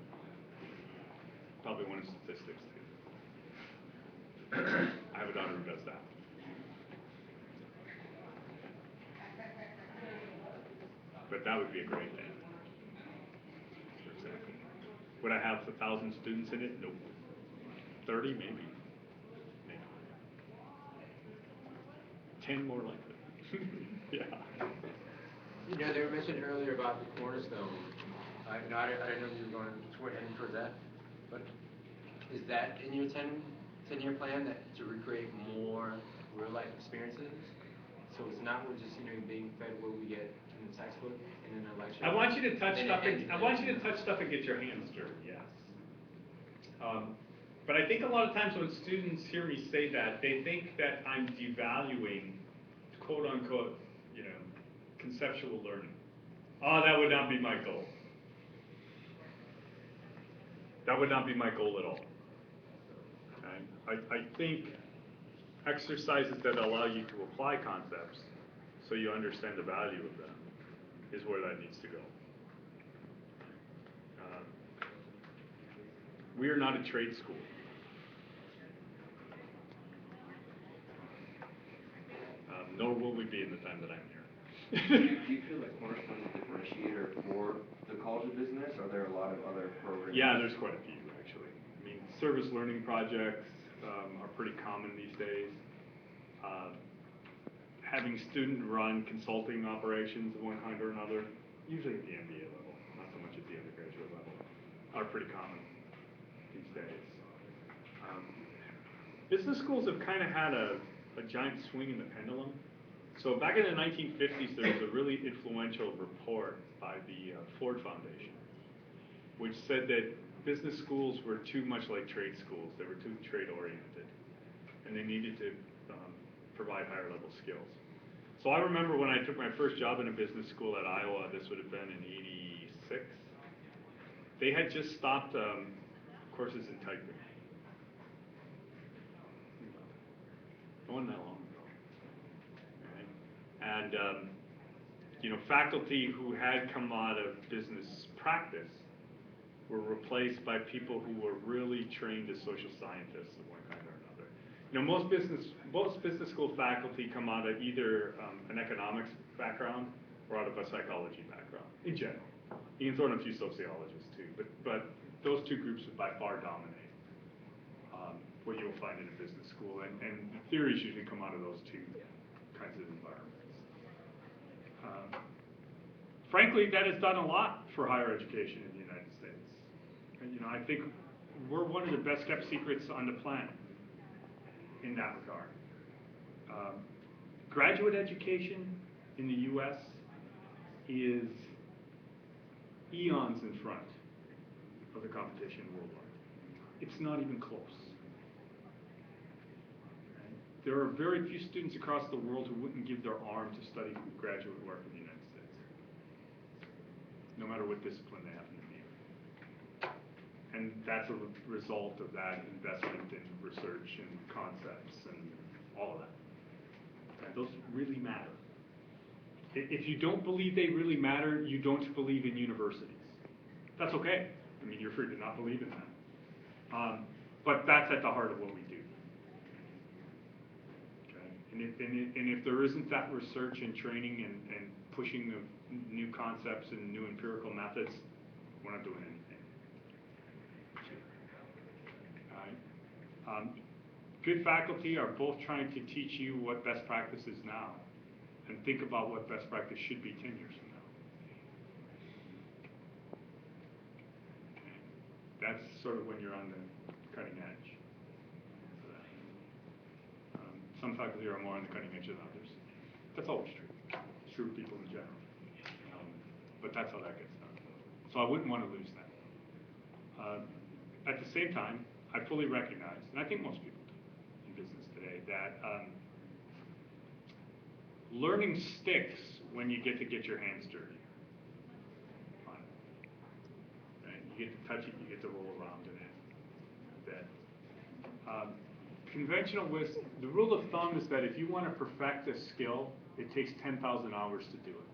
Probably one in statistics too. I have a daughter who does that. But that would be a great thing. For example, would I have 1,000 students in it? Nope. 30 maybe. Maybe. 10 more likely. Yeah. You know, they were mentioned earlier about the cornerstone. I don't know if you were going heading towards that, but is that in your 10-year plan that to recreate more real-life experiences? So it's not just being fed what we get in the textbook and in a lecture. I want you to touch stuff and get your hands dirty. Yes. But I think a lot of times when students hear me say that, they think that I'm devaluing, quote unquote, conceptual learning. Oh, that would not be my goal. That would not be my goal at all. Okay? I think exercises that allow you to apply concepts so you understand the value of them is where that needs to go. We are not a trade school. Nor will we be in the time that I'm here. Do you feel like Cornerstone is a differentiator for the College of Business? Are there a lot of other programs? Yeah, there's quite a few, actually. I mean, service learning projects are pretty common these days. Having student-run consulting operations of one kind or another, usually at the MBA level, not so much at the undergraduate level, are pretty common these days. Business schools have kind of had a giant swing in the pendulum. So back in the 1950s, there was a really influential report by the Ford Foundation, which said that business schools were too much like trade schools. They were too trade-oriented, and they needed to provide higher-level skills. So I remember when I took my first job in a business school at Iowa, this would have been in '86, they had just stopped courses in typing. It wasn't that long ago. And faculty who had come out of business practice were replaced by people who were really trained as social scientists of one kind or another. Most business school faculty come out of either an economics background or out of a psychology background, in general. You can throw in a few sociologists too, but those two groups would by far dominate what you'll find in a business school, and the theories usually come out of those two kinds of environments. Frankly, that has done a lot for higher education in the United States. And, I think we're one of the best kept secrets on the planet in that regard. Graduate education in the U.S. is eons in front of the competition worldwide. It's not even close. There are very few students across the world who wouldn't give their arm to study graduate work in the United States, no matter what discipline they happen to be in. And that's a result of that investment in research and concepts and all of that. And those really matter. If you don't believe they really matter, you don't believe in universities. That's okay. I mean, you're free to not believe in them. But that's at the heart of what we do. And if there isn't that research and training and pushing of new concepts and new empirical methods, we're not doing anything. All right. Good faculty are both trying to teach you what best practice is now and think about what best practice should be 10 years from now. Okay. That's sort of when you're on the cutting edge. Some faculty are more on the cutting edge than others. That's always true. It's true of people in general. But that's how that gets done. So I wouldn't want to lose that. At the same time, I fully recognize, and I think most people do in business today, that learning sticks when you get your hands dirty on it. Right? You get to touch it, you get to roll around in it. Conventional wisdom, the rule of thumb is that if you want to perfect a skill, it takes 10,000 hours to do it.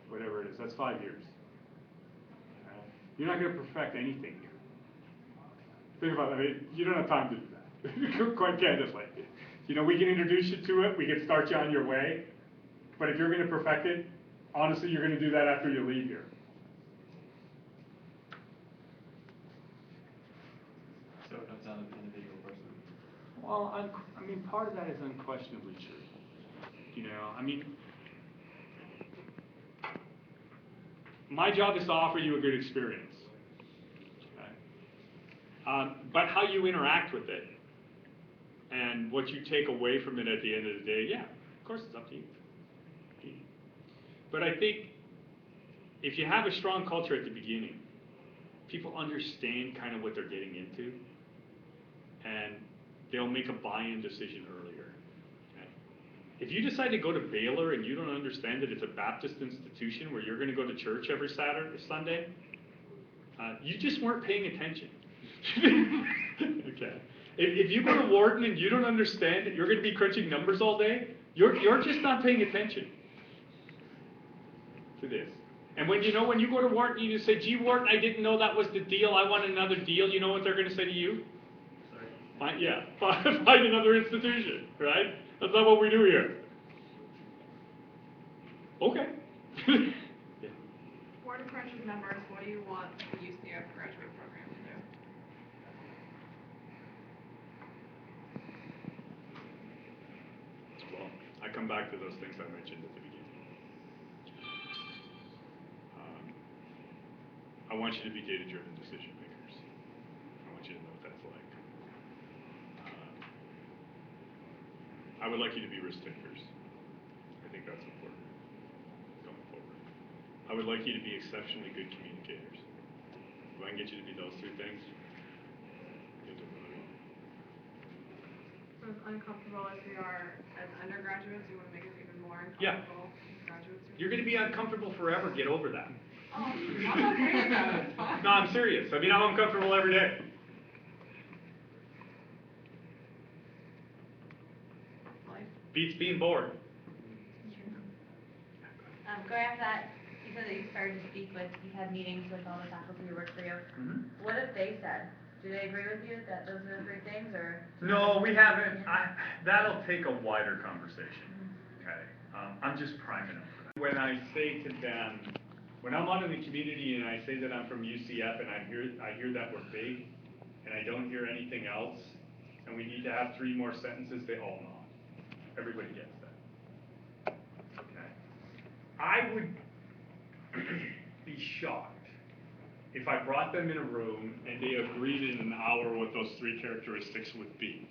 Whatever it is, that's 5 years. You're not going to perfect anything here. Think about it, I mean, you don't have time to do that. Quite candidly. We can introduce you to it, we can start you on your way, but if you're going to perfect it, honestly, you're going to do that after you leave here. So it comes down to the individual person. Well, I mean, part of that is unquestionably true. I mean, my job is to offer you a good experience. Okay? But how you interact with it and what you take away from it at the end of the day, yeah, of course it's up to you. But I think if you have a strong culture at the beginning, people understand kind of what they're getting into, and they'll make a buy-in decision earlier. Okay? If you decide to go to Baylor and you don't understand that it's a Baptist institution where you're going to go to church every Sunday, you just weren't paying attention. Okay. If you go to Wharton and you don't understand that you're going to be crunching numbers all day, you're just not paying attention to this. And when you go to Wharton, you just say, gee, Wharton, I didn't know that was the deal. I want another deal. You know what they're going to say to you? Find another institution, right? That's not what we do here. Okay. Yeah. Wharton crunches numbers, what do you want the UCF graduate program to do? Well, I come back to those things I mentioned at the beginning. I want you to be data-driven decision makers. I want you to know what that's like. I would like you to be risk takers. I think that's important going forward. I would like you to be exceptionally good communicators. If I can get you to be those three things, you'll do really well. So as uncomfortable as we are as undergraduates, you want to make us even more Yeah. uncomfortable as graduates? You're going to be uncomfortable forever. Get over that. Oh, I'm okay with that, it's fine. No, I'm serious. I mean, I'm uncomfortable every day. Life. Beats being bored. Going after that, you said that you started to speak with, you've had meetings with all the faculty who work for you. Mm-hmm. What have they said? Do they agree with you that those are the three things, or? No, we haven't. That'll take a wider conversation. Okay. I'm just priming them for that. When I say to them, when I'm out in the community and I say that I'm from UCF and I hear that we're big, and I don't hear anything else, and we need to have 3 more sentences, they all nod. Everybody gets that. Okay. I would be shocked if I brought them in a room and they agreed in an hour what those 3 characteristics would be.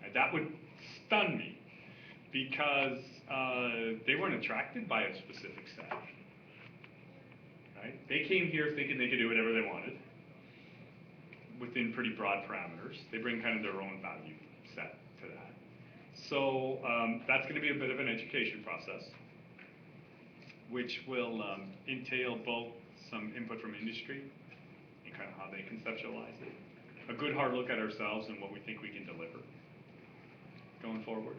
And that would stun me, because they weren't attracted by a specific set. Right? They came here thinking they could do whatever they wanted within pretty broad parameters. They bring kind of their own value set to that. So that's going to be a bit of an education process, which will entail both some input from industry and kind of how they conceptualize it, a good hard look at ourselves and what we think we can deliver going forward.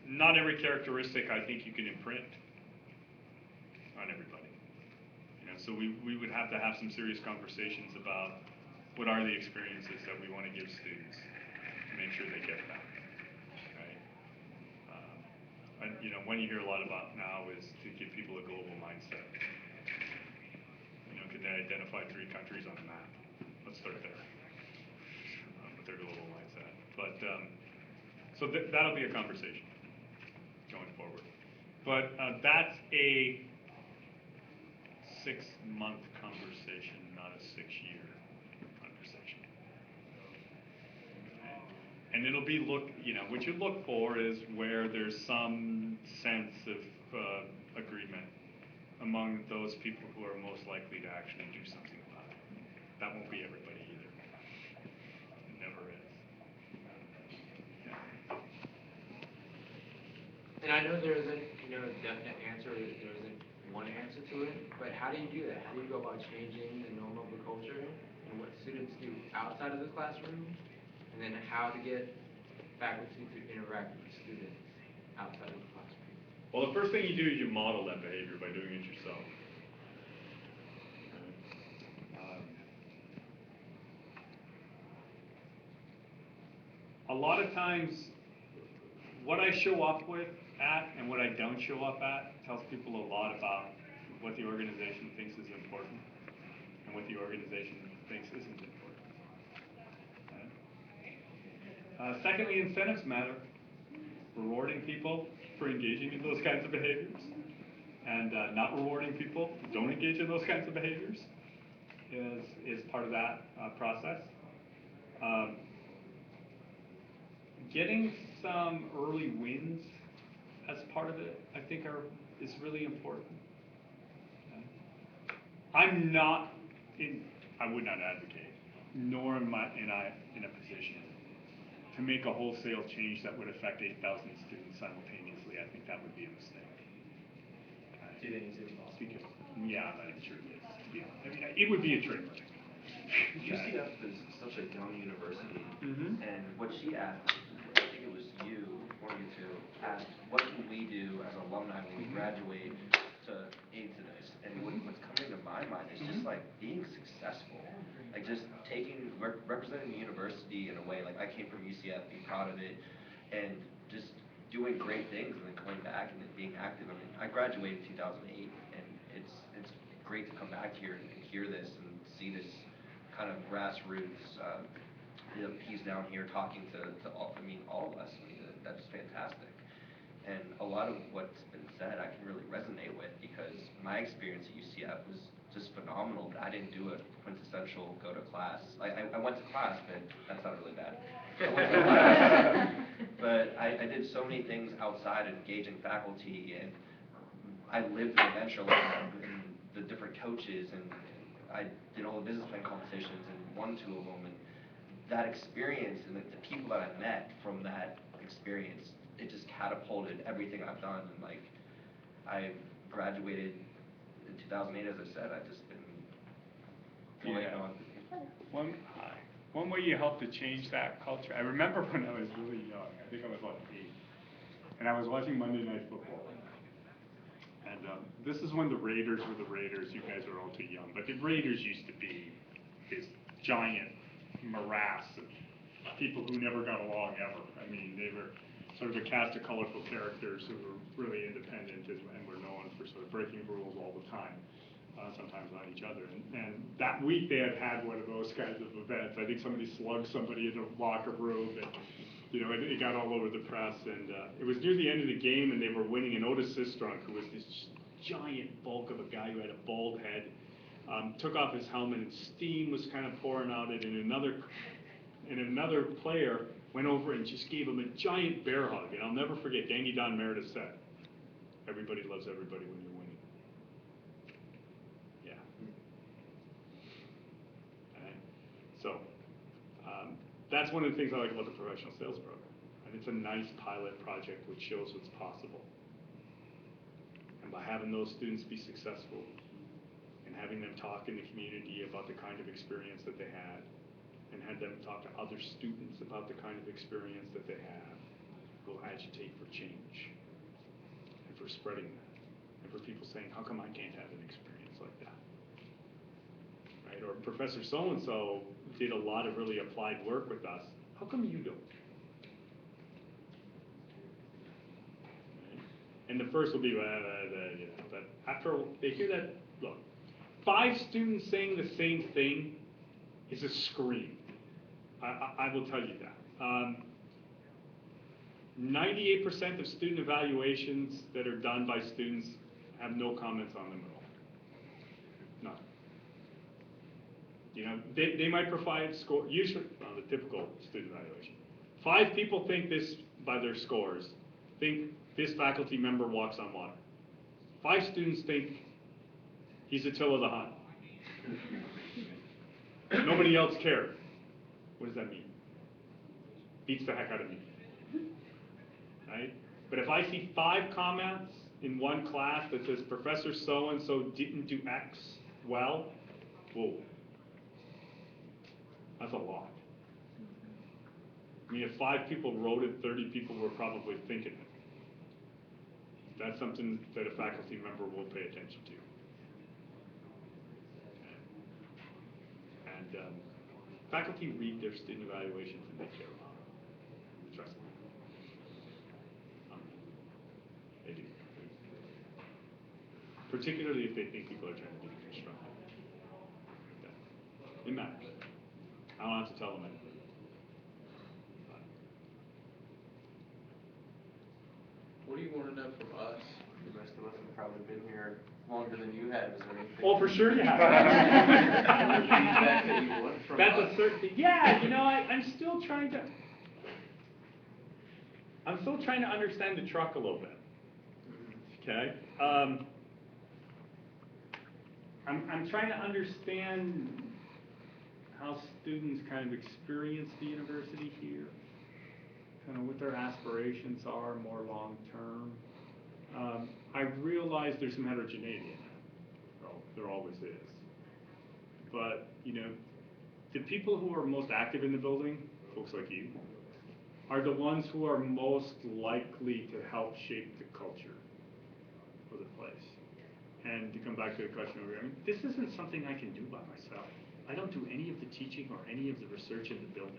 Not every characteristic I think you can imprint on everybody. So we would have to have some serious conversations about what are the experiences that we want to give students to make sure they get that. Right? One you hear a lot about now is to give people a global mindset. Can they identify 3 countries on a map? Let's start there with their global mindset. But so that'll be a conversation going forward. But that's a 6-month conversation, not a 6-year conversation. And it'll be what you look for is where there's some sense of agreement among those people who are most likely to actually do something about it. That won't be everybody either. It never is. Yeah. And I know there isn't, definite answer, there isn't one answer to it, but how do you do that? How do you go about changing the norm of the culture and what students do outside of the classroom, and then how to get faculty to interact with students outside of the classroom? Well, the first thing you do is you model that behavior by doing it yourself. A lot of times, what I show up at and what I don't show up at tells people a lot about what the organization thinks is important and what the organization thinks isn't important. Secondly, incentives matter. Rewarding people for engaging in those kinds of behaviors and not rewarding people who don't engage in those kinds of behaviors is part of that process. Getting some early wins as part of it, I think, is really important. I'm not I would not advocate, nor am I in a position to make a wholesale change that would affect 8,000 students simultaneously. I think that would be a mistake. Do you think it's impossible? Because, yeah, I'm sure it is. I mean, it would be a train wreck. UCF is such a young university, Mhm. and what she asked, I think it was you, or you two, asked, what can we do as alumni when we graduate to aid to this? And what's coming to my mind is just like being successful, like just taking, representing the university in a way, like I came from UCF, being proud of it, and just doing great things and then going back and then being active. I mean, I graduated in 2008, and it's great to come back here and hear this and see this kind of grassroots, he's down here talking to all, I mean, all of us. I mean, that's fantastic. And a lot of what's been said I can really resonate with, because my experience at UCF was just phenomenal. I didn't do a quintessential go to class. I went to class, but that sounded really bad. I went to class, but I did so many things outside of engaging faculty, and I lived in the venture lab and the different coaches, and I did all the business plan competitions and won 2 of them, and that experience and the people that I met from that experience, it just catapulted everything I've done. And like, I graduated in 2008, as I said. I've just been going on. One way you help to change that culture, I remember when I was really young, I think I was about 8, and I was watching Monday Night Football. And this is when the Raiders were the Raiders. You guys are all too young, but the Raiders used to be this giant morass of people who never got along ever. I mean, they were sort of a cast of colorful characters who were really independent and were known for sort of breaking rules all the time, sometimes on each other. And that week they had one of those kinds of events. I think somebody slugged somebody in a locker room, and it got all over the press. And it was near the end of the game, and they were winning. And Otis Sistrunk, who was this giant bulk of a guy who had a bald head, took off his helmet, and steam was kind of pouring out it, and another player went over and just gave him a giant bear hug. And I'll never forget, Danny Don Meredith said, "Everybody loves everybody when you're winning." Yeah. Okay. So, that's one of the things I like about the professional sales program. And it's a nice pilot project which shows what's possible. And by having those students be successful, and having them talk in the community about the kind of experience that they had, and have them talk to other students about the kind of experience that they have, will agitate for change, and for spreading that, and for people saying, how come I can't have an experience like that? Right? Or Professor so-and-so did a lot of really applied work with us, how come you don't? Right? And the first will be, but after they hear that, look, 5 students saying the same thing is a scream. I will tell you that. 98% of student evaluations that are done by students have no comments on them at all. None. They might provide score, usually, the typical student evaluation. 5 people think this, by their scores, think this faculty member walks on water. 5 students think he's Attila the Hun. Nobody else cared. What does that mean? Beats the heck out of me. Right? But if I see 5 comments in one class that says Professor so-and-so didn't do X well, whoa. That's a lot. I mean, if 5 people wrote it, 30 people were probably thinking it. That's something that a faculty member will pay attention to. And faculty read their student evaluations and they care about it. Trust me. They do. Particularly if they think people are trying to be constructive. It matters. I don't have to tell them anything. What do you want to know from us? The rest of us have probably been here longer than you have, is there anything? Oh, for sure you have. Feedback that you want from That's us? a certain, yeah, I'm still trying to understand the truck a little bit. Okay? I'm trying to understand how students kind of experience the university here, kind of what their aspirations are more long-term. I realize there's some heterogeneity in it. Well, there always is. But, you know, the people who are most active in the building, folks like you, are the ones who are most likely to help shape the culture of the place. And to come back to the question, I mean, this isn't something I can do by myself. I don't do any of the teaching or any of the research in the building.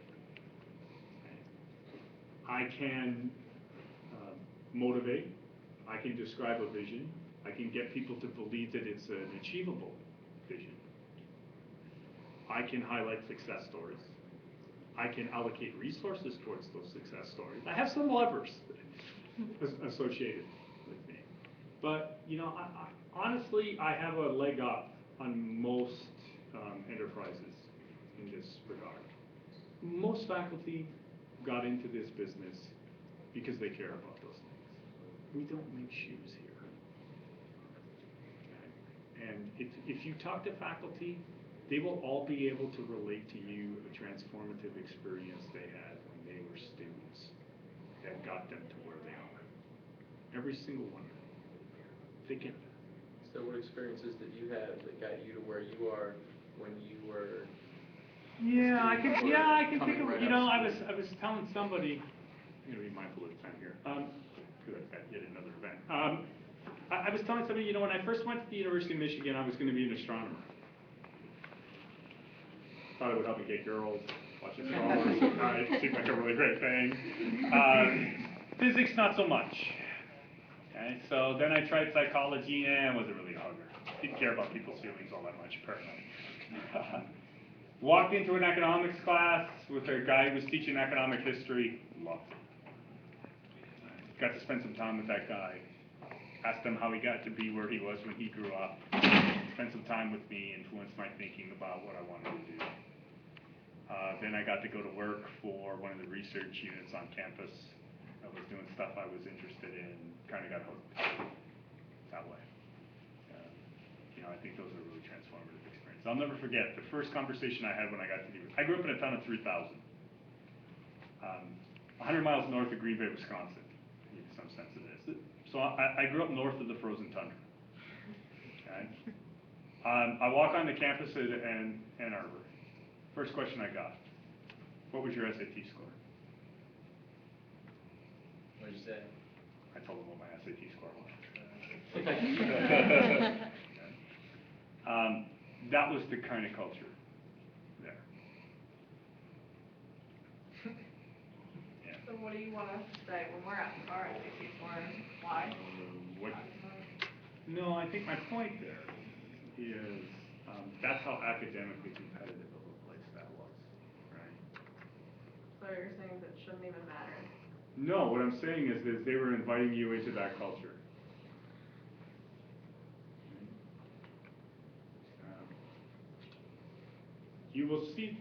I can motivate, I can describe a vision, I can get people to believe that it's an achievable vision. I can highlight success stories. I can allocate resources towards those success stories. I have some levers associated with me. But, you know, honestly, I have a leg up on most enterprises in this regard. Most faculty got into this business because they care about those things. We don't make shoes here. Okay? And if you talk to faculty, they will all be able to relate to you a transformative experience they had when they were students that got them to where they are. Every single one of them. They get that. So what experiences did you have that got you to where you are when you were? I can think coming of, right you up know, to I was it. telling somebody, I'm gonna be mindful of the time here. Good, I've got yet another event. I was telling somebody, you know, when I first went to the University of Michigan, I was gonna be an astronomer. Thought it would help me get girls, watch astronomers at night, seemed like a really great thing. Physics, not so much. Okay, so then I tried psychology and wasn't really a hugger. Didn't care about people's feelings all that much, apparently. Walked into an economics class with a guy who was teaching economic history, loved it. Got to spend some time with that guy. Asked him how he got to be where he was when he grew up. Spent some time with me, influenced my thinking about what I wanted to do. Then I got to go to work for one of the research units on campus. I was doing stuff I was interested in, kind of got hooked that way. You know, I think those are really transformative experiences. I'll never forget the first conversation I had when I got to the university. I grew up in a town of 3,000. 100 miles north of Green Bay, Wisconsin, to give you some sense of this. So I grew up north of the frozen tundra. Okay? I walk on the campus at Ann Arbor. First question I got, what was your SAT score? What'd you say? I told them what my SAT score was. That was the kind of culture there. Yeah. So what do you want us to say when we're at our SAT score? Why? No, I think my point there is that's how academically competitive of a place that was, right? So you're saying that shouldn't even matter? No, what I'm saying is that they were inviting you into that culture. You will see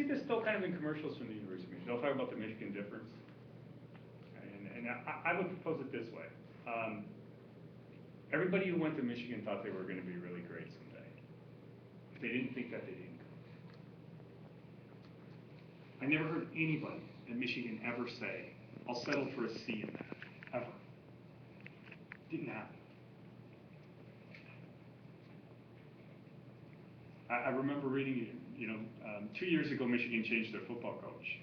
this still kind of in commercials from the University of Michigan. They'll talk about the Michigan difference. And I would propose it this way. Everybody who went to Michigan thought they were going to be really great someday. If they didn't think that, they didn't go. I never heard anybody in Michigan ever say, I'll settle for a C in that, ever. Didn't happen. I remember reading, 2 years ago, Michigan changed their football coach.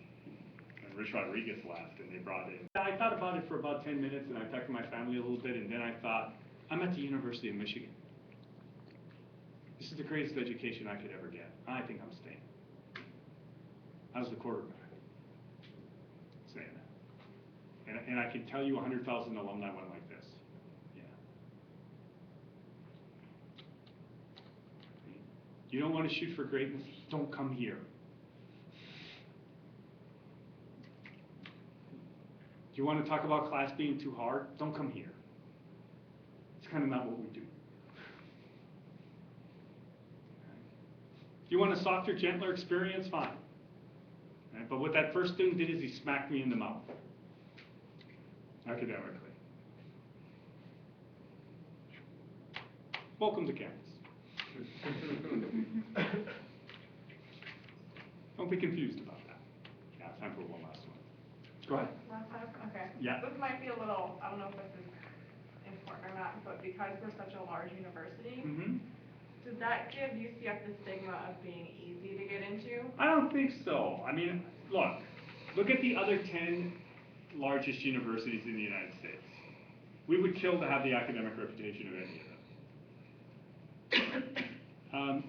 And Rich Rodriguez left, and they brought in. I thought about it for about 10 minutes, and I talked to my family a little bit, and then I thought, I'm at the University of Michigan. This is the greatest education I could ever get. I think I'm staying. I was the quarterback. Saying that. And I can tell you 100,000 alumni went like this. Yeah. You don't want to shoot for greatness? Don't come here. Do you want to talk about class being too hard? Don't come here. It's kind of not what we do. If you want a softer, gentler experience, fine. Right? But what that first student did is he smacked me in the mouth, academically. Welcome to campus. Don't be confused about that. Yeah, time for one last one. Go ahead. Last time? Okay. Yeah. This might be a little, I don't know if this is important or not, but because we're such a large university, Mm-hmm. does that give UCF the stigma of being easy to get into? I don't think so. I mean, look at the other 10 largest universities in the United States. We would kill to have the academic reputation of any of them.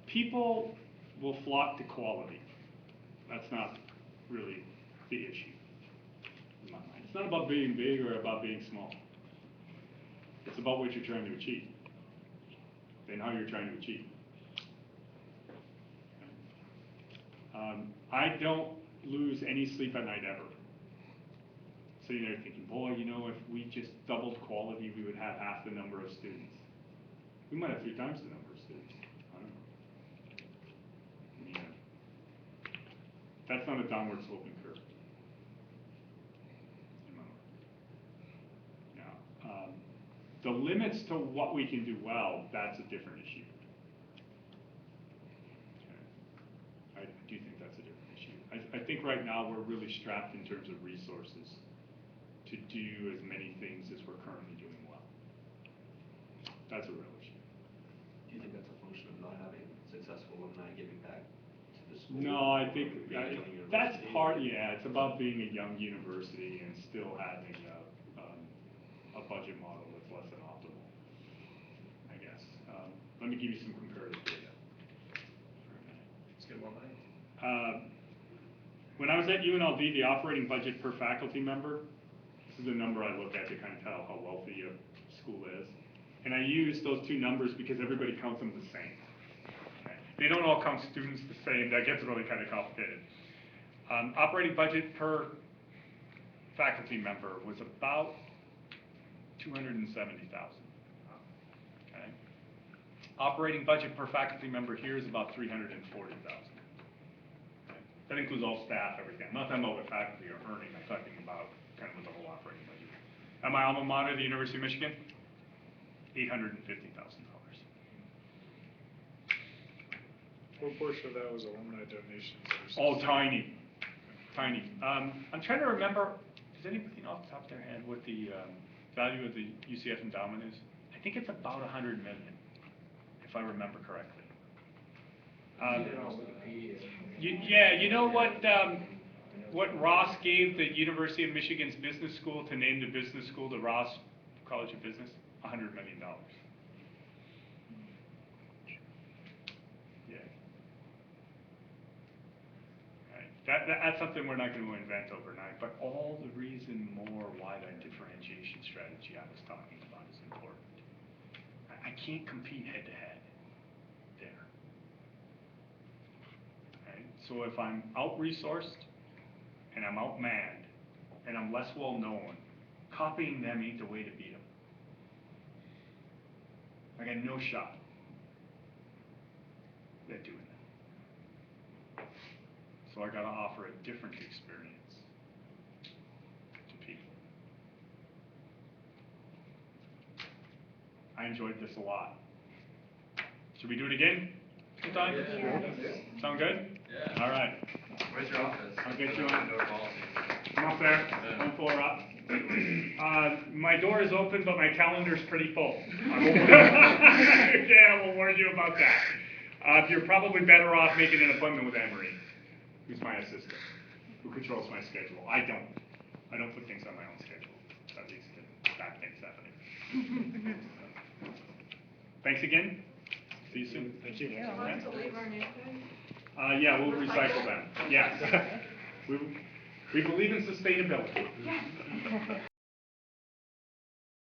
People will flock to quality. That's not really the issue in my mind. It's not about being big or about being small. It's about what you're trying to achieve and how you're trying to achieve. I don't lose any sleep at night ever. Sitting there thinking, boy, you know, if we just doubled quality, we would have half the number of students. We might have 3 times the number of students. I don't know. Yeah. That's not a downward sloping curve. In my mind. Now, the limits to what we can do well, that's a different issue. Okay. I do think that's a different issue. I think right now we're really strapped in terms of resources to do as many things as we're currently doing well. That's a real issue. Do you think that's a function of not having successful alumni giving back to the school? No, I think Being a young that's university? part. Yeah, it's about being a young university and still having a budget model that's less than optimal, I guess. Let me give you some comparative data for a minute. Let's get one line. When I was at UNLV, the operating budget per faculty member, this is the number I look at to kind of tell how wealthy a school is. And I use those 2 numbers because everybody counts them the same. Okay. They don't all count students the same. That gets really kind of complicated. Operating budget per faculty member was about $270,000. Okay. Operating budget per faculty member here is about $340,000. Okay. That includes all staff, everything. I'm not talking about what faculty are earning. I'm talking about kind of the whole operating budget. At my alma mater, the University of Michigan, $850,000. What portion of that was alumni donations versus? Oh, tiny. I'm trying to remember, does anybody know off the top of their head what the value of the UCF endowment is? I think it's about $100 million, if I remember correctly. You know what Ross gave the University of Michigan's business school to name the business school the Ross College of Business? $100 million. Yeah. Right. That's something we're not going to invent overnight, but all the reason more why that differentiation strategy I was talking about is important. I can't compete head to head there. Okay. So if I'm out-resourced and I'm outmanned and I'm less well known, copying them ain't the way to beat them. I got no shot at doing that. So I got to offer a different experience to people. I enjoyed this a lot. Should we do it again sometime? Yeah. Sound good? Yeah. All right. Where's your office? I'll get you I on. don't know policy. Come up there, 1 floor up. My door is open, but my calendar's pretty full. Yeah, we'll warn you about that. You're probably better off making an appointment with Anne-Marie, who's my assistant, who controls my schedule. I don't put things on my own schedule. That leads to bad things happening. Thanks again. See you soon. Thank you. Do you want us to leave our newsprint? Yeah, we'll recycle them. Yes. We believe in sustainability.